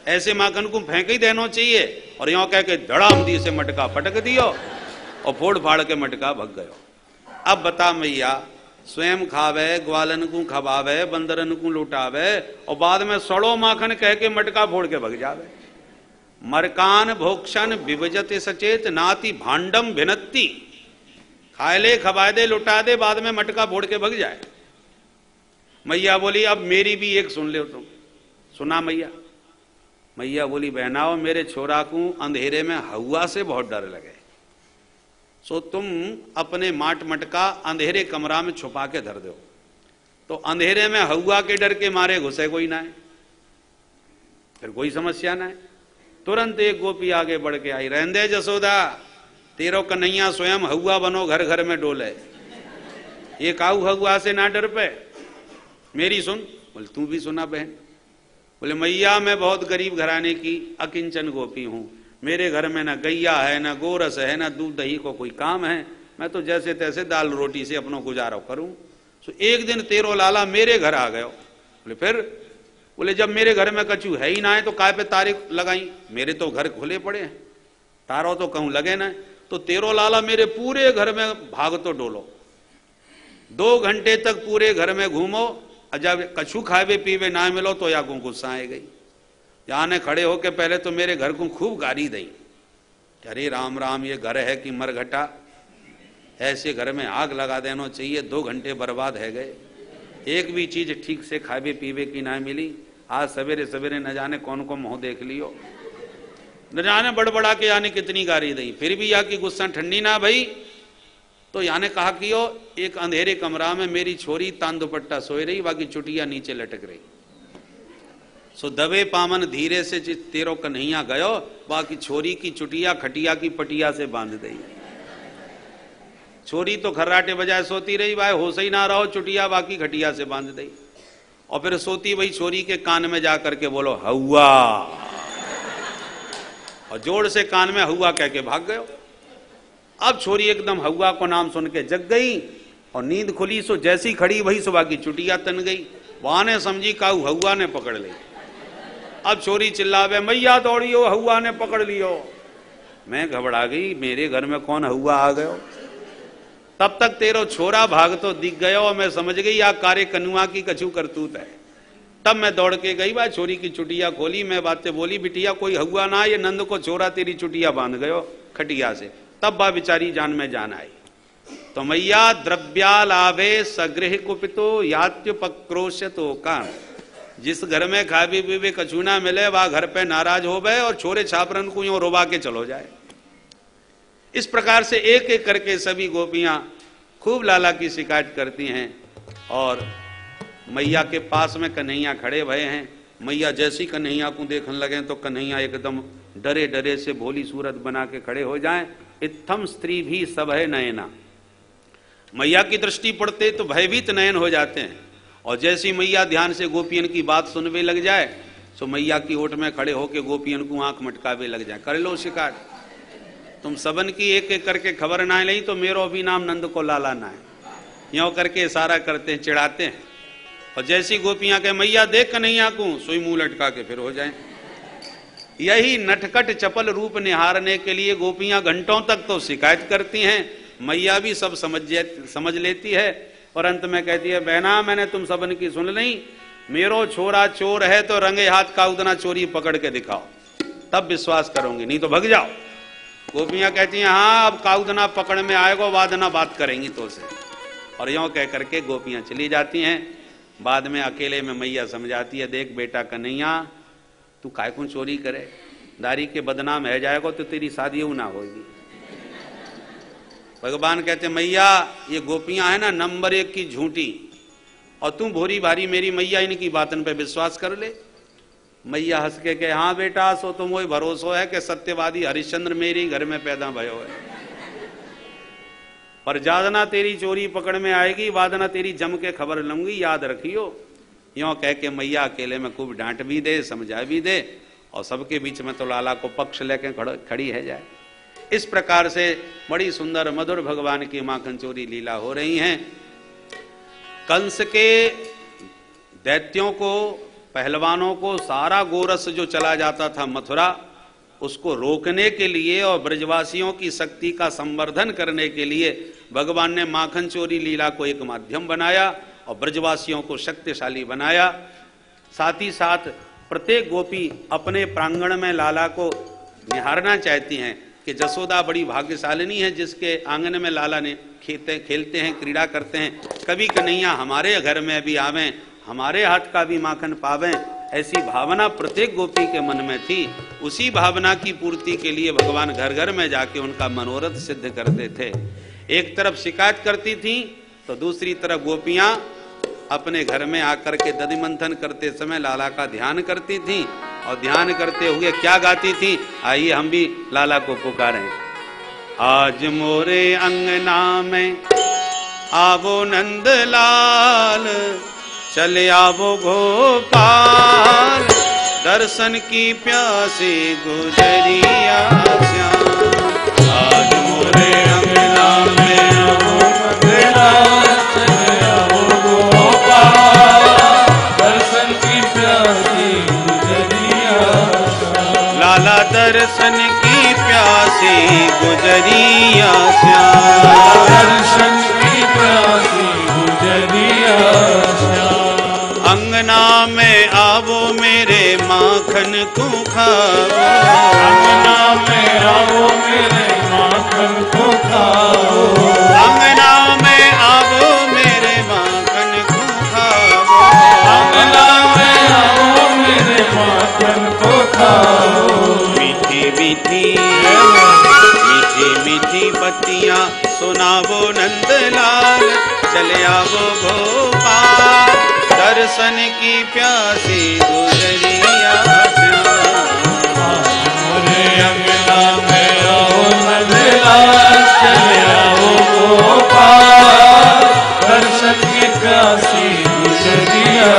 ऐसे माखन को फेंक ही देना चाहिए। और यो कह के धड़ाम दी से मटका पटक दियो, और फोड़ फाड़ के मटका भग गयो। अब बता मैया, स्वयं खावे, ग्वालन को खवावे, बंदरन को लुटावे, और बाद में सड़ो माखन कह के मटका फोड़ के भग जावे। मरकान भोक्षण विभजते सचेत नाति भांडम भिनत्ति, खाए ले, खवा दे, लुटा दे, बाद में मटका फोड़ के भग जाए। मैया बोली अब मेरी भी एक सुन ले तुम। सुना मैया? मैया बोली बहनाओ मेरे छोरा को अंधेरे में हवा से बहुत डर लगे, सो तुम अपने माट मटका अंधेरे कमरा में छुपा के धर दो, तो अंधेरे में हवा के डर के मारे घुसे कोई ना है, फिर कोई समस्या ना है। तुरंत एक गोपी आगे बढ़ के आई, रहने दे जसोदा, तेरो कन्हैया स्वयं हवा बनो, घर घर में डोले, ये काऊ हवा से ना डर पे। मेरी सुन। बोले तू भी सुना बहन? बोले मैया मैं बहुत गरीब घराने की अकिंचन गोपी हूं, मेरे घर में ना गैया है, ना गोरस है, ना दूध दही को कोई काम है, मैं तो जैसे तैसे दाल रोटी से अपनो गुजारा करूं। तो एक दिन तेरो लाला मेरे घर आ गयो। बोले फिर? बोले जब मेरे घर में कछु है ही ना है तो काय पे तारीख लगाई, मेरे तो घर खुले पड़े हैं, तारो तो कहूं लगे ना। तो तेरो लाला मेरे पूरे घर में भाग तो डोलो, 2 घंटे तक पूरे घर में घूमो, जब कछु खावे पीवे ना मिलो तो या को गुस्सा आ गई। याने खड़े होके पहले तो मेरे घर को खूब गाली दी, अरे राम राम ये घर है कि मरघटा, ऐसे घर में आग लगा देना चाहिए, 2 घंटे बर्बाद है गए, एक भी चीज ठीक से खावे पीवे की ना मिली। आज सवेरे सवेरे न जाने कौन को मुंह देख लियो। न जाने बड़बड़ा के यानी कितनी गारी दी, फिर भी या की गुस्सा ठंडी ना भई। तो याने कहा कि यो एक अंधेरे कमरा में मेरी छोरी तान दुपट्टा सोए रही, बाकी चुटिया नीचे लटक रही। सो दबे पामन धीरे से तेरो कन्हैया गयो, बाकी छोरी की चुटिया खटिया की पटिया से बांध दी। छोरी तो खर्राटे बजाय सोती रही, भाई होश ही ना रहो, चुटिया बाकी खटिया से बांध दी। और फिर सोती वही छोरी के कान में जा करके बोलो हवा, और जोर से कान में हवा कह के भाग गयो। अब छोरी एकदम हवा को नाम सुन के जग गई और नींद खुली, सो जैसी खड़ी वही सुबह की चुटिया तन गई। वहां ने समझी काऊ हवा ने पकड़ ली। अब छोरी चिल्लावे मैया दौड़ियो, हवा ने पकड़ लियो। मैं घबरा गई, मेरे घर में कौन हवा आ गयो। तब तक तेरो छोरा भाग तो दिख गयो और मैं समझ गई या कार्य कनुआ की कछु करतूत है। तब मैं दौड़ के गई, भाई छोरी की चुटिया खोली, मैं बातें बोली, बिटिया कोई हुआ ना, ये नंद को छोरा तेरी चुटिया बांध गयो खटिया से। तब बा बेचारी जान में जान आई। तो मैया द्रव्यालाभे सगृह कुपितो यात्युपक्रोशतो का, जिस घर में खाबी पीबी कछु ना मिले वह घर पे नाराज हो गए और छोरे छापरन को यूं रोबा के चलो जाए। इस प्रकार से एक एक करके सभी गोपियां खूब लाला की शिकायत करती हैं। और मैया के पास में कन्हैया खड़े भये हैं। मैया जैसी कन्हैया को देखने लगे तो कन्हैया एकदम डरे डरे से भोली सूरत बना के खड़े हो जाएं। इत्थम स्त्री भी सब है नयना, मैया की दृष्टि पड़ते तो भयभीत नयन हो जाते हैं। और जैसी मैया ध्यान से गोपियन की बात सुनवे लग जाए तो मैया की ओट में खड़े होके गोपियन को आंख मटकावे लग जाए। कर लो शिकायत, तुम सबन की एक एक करके खबर ना ली तो मेरो भी नाम नंद को लाला ना है, यों करके इशारा करते हैं, चिढ़ाते हैं। और जैसी गोपियां के मैया देख कन्हैया को, सोई मुंह लटका के फिर हो जाए। यही नटखट चपल रूप निहारने के लिए गोपियां घंटों तक तो शिकायत करती हैं। मैया भी सब समझ लेती है और अंत में कहती है, बहना मैंने तुम सबन की सुन ली, मेरो छोरा चोर है तो रंगे हाथ का उतना चोरी पकड़ के दिखाओ, तब विश्वास करूंगी, नहीं तो भग जाओ। गोपियां कहती हैं, हाँ अब काउदना पकड़ में आएगा वादना बात करेंगी तो से। और यों कह करके गोपियां चली जाती हैं। बाद में अकेले में मैया समझाती है, देख बेटा कन्हैया तू काय को चोरी करे, दारी के बदनाम है जाएगा तो तेरी शादी ना होगी। भगवान कहते मैया ये गोपियां है ना नंबर 1 की झूठी, और तू भोरी भारी मेरी मैया इनकी बातन पे विश्वास कर ले। मैया हंस के कहे, हाँ बेटा सो तुम वही भरोसा है कि सत्यवादी हरिश्चंद्र मेरे घर में पैदा भयो है, पर जादना तेरी चोरी पकड़ में आएगी, वादना तेरी जम के खबर लूंगी, याद रखियो। यों कह के मैया अकेले में खूब डांट भी दे, समझा भी दे, और सबके बीच में तो लाला को पक्ष लेके खड़ी है जाए। इस प्रकार से बड़ी सुंदर मधुर भगवान की माखन चोरी लीला हो रही हैं। कंस के दैत्यों को, पहलवानों को सारा गोरस जो चला जाता था मथुरा, उसको रोकने के लिए और ब्रजवासियों की शक्ति का संवर्धन करने के लिए भगवान ने माखन चोरी लीला को एक माध्यम बनाया और ब्रजवासियों को शक्तिशाली बनाया। साथ ही साथ प्रत्येक गोपी अपने प्रांगण में लाला को निहारना चाहती हैं कि जसोदा बड़ी भाग्यशालिनी है जिसके आंगन में लाला ने खेलते हैं, क्रीड़ा करते हैं। कभी कन्हैया हमारे घर में भी आवें, हमारे हाथ का भी माखन पावें, ऐसी भावना प्रत्येक गोपी के मन में थी। उसी भावना की पूर्ति के लिए भगवान घर घर में जाके उनका मनोरथ सिद्ध करते थे। एक तरफ शिकायत करती थी तो दूसरी तरफ गोपियां अपने घर में आकर के दधि मंथन करते समय लाला का ध्यान करती थी, और ध्यान करते हुए क्या गाती थी, आइए हम भी लाला को पुकारें। आज मोरे अंगना में आवो नंदलाल, चले आवो गोपाल, दर्शन की प्यासे गुजरिया श्याम। आज मोरे अंगना में आवो नंदलाल, चले आवो गोपाल, दर्शन की प्यासे गुजरिया श्याम। लाला दर्शन की प्यासे गुजरिया श्याम, दर्शन की प्यासे गुजरिया श्याम। अंगना में आवो मेरे माखन को खाओ, अंगना में आवो मेरे माखन को खाओ, अंगना में आवो मेरे माखन को खाओ, अंगना में आवो मेरे माखन को खाओ। मीठी मीठी मीठी बत्तियां सुनावो नंदलाल, चले आवो गोपाल, दर्शन की प्यासी गुजरिया अंगना में आओ नंदलाल, चले आओ गोपाल, दर्शन की प्यासी गुजरिया,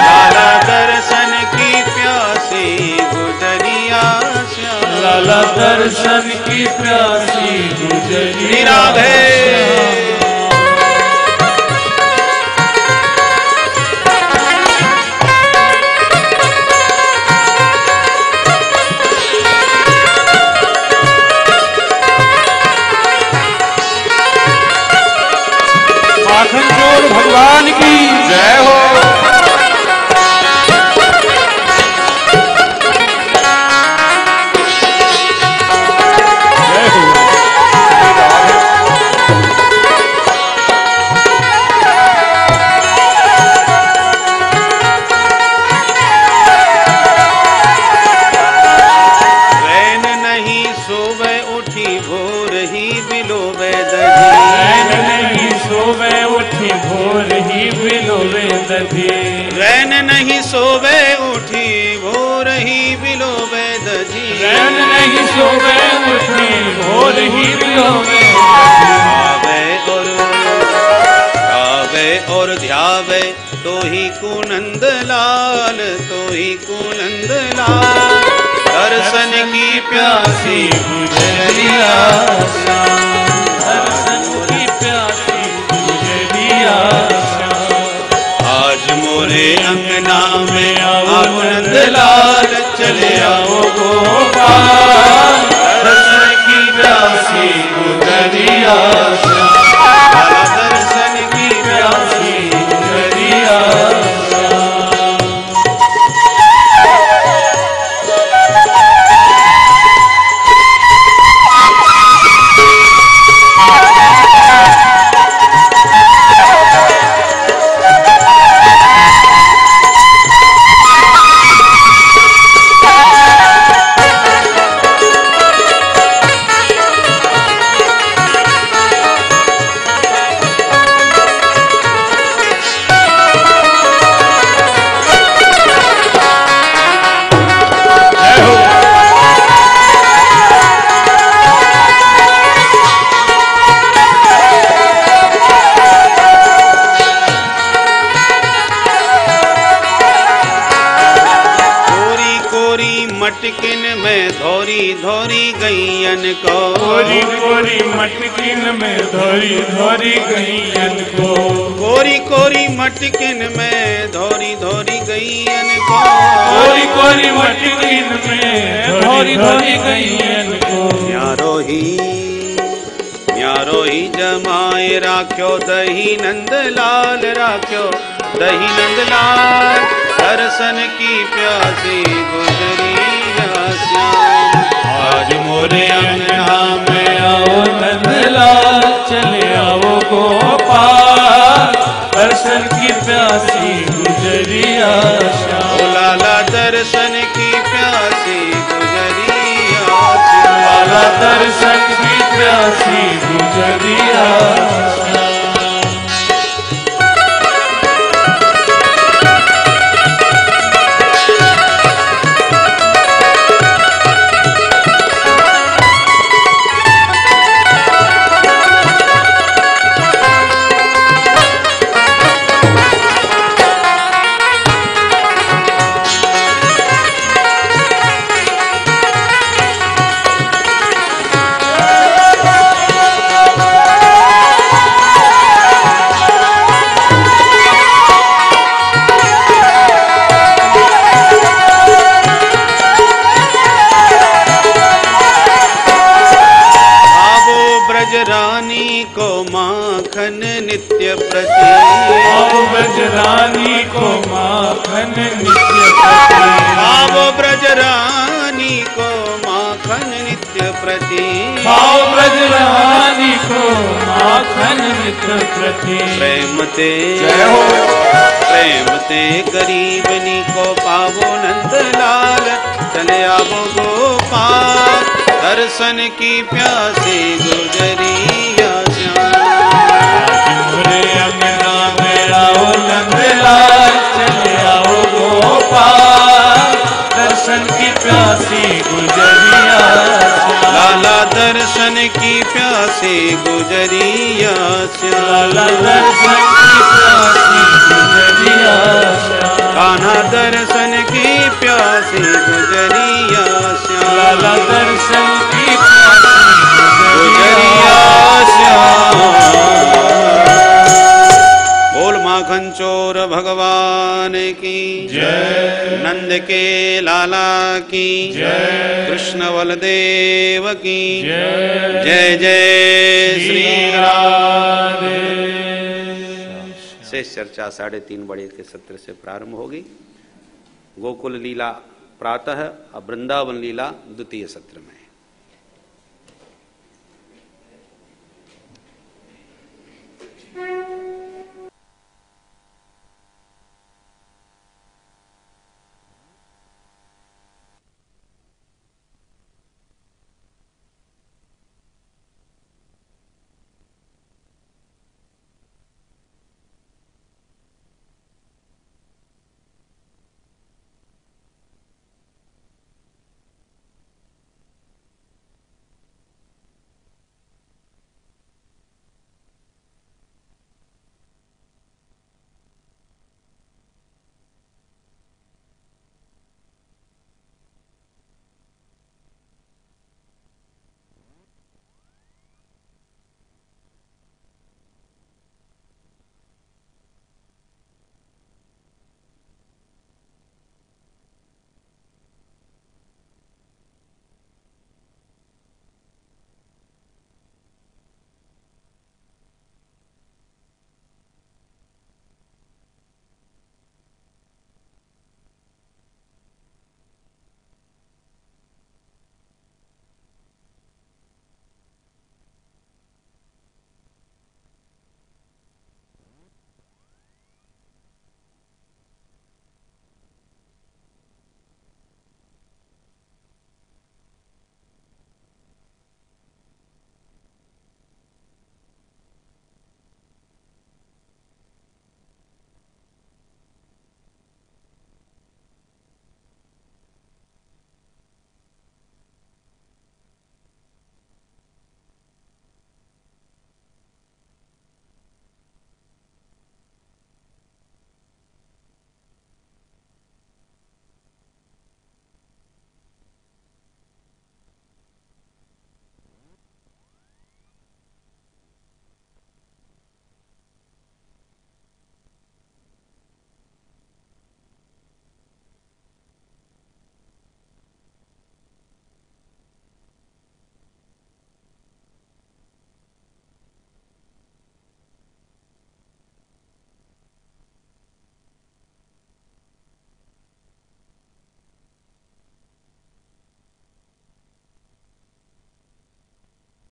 लाला दर्शन की प्यासी गुजरिया, लाला दर्शन की प्यासी गुजरिया। माखन चोर भगवान की जय हो। रैन नहीं सोवे उठी भोर ही बिलोवे दधी, रैन नहीं सोवे उठी भोर ही बिलोवे, गावे और ध्यावे तो ही कुनंद लाल, तो ही कुनंद लाल, दर्शन की प्यासी गुजरिया, दर्शन की प्यासी गुजरिया। आज मोरे अंगना में आओ नंदलाल, चले आओ गोपाल, दर्शन की प्यासी गुजरिया, दर्शन की प्यासी गुजरिया। मटकिन में धोरी धोरी गैयन को, कोरी कोरी मटकिन में धोरी धोरी गैयन को, कोरी कोरी मटकिन में धोरी धोरी गैयन को, कोरी कोरी मटकिन में धोरी धोरी गैयन को। न्यारो ही जमाए राख्यो दही नंदलाल, राख्यो दही नंदलाल, दर्शन की प्यासी गुजरिया श्याम। आज मोरे अंगना में आओ नंदलाल, चले आओ गोपाल, दर्शन की प्यासी गुजरिया श्याम। लाला दर्शन की प्यासी गुजरिया श्याम, लाला दर्शन की प्यासी गुजरिया श्याम। ब्रजरानी को माखन नित्य प्रति, आओ ब्रजरानी को माखन नित्य प्रति, आओ ब्रजरानी को माखन नित्य प्रति, आओ ब्रजरानी को माखन नित्य प्रति। प्रेम ते जय हो, प्रेम ते गरीबनी को पावो नंदलाल, चले आवो गोपाल, दर्शन की प्यासे गुजरिया श्याम। मोरे अंगना में आओ नंदलाल, चले आओ गोपाल, दर्शन की प्यासी गुजरिया श्याम। लाला दर्शन की प्यासे गुजरिया श्याम। लाला दर्शन की प्यासी गुजरिया श्याम। कान्हा दर्शन की प्यासे गुजरिया श्याम। लाला दर्शन की प्यासी गुजरिया श्याम। बोल माखन चोर भगवान की जय। नंद के लाला की जय। कृष्ण बलदेव की जय। जय जय श्री राधे। शेष चर्चा 3:30 बजे के सत्र से प्रारंभ होगी। गोकुल लीला प्रातः और वृंदावन लीला द्वितीय सत्र में।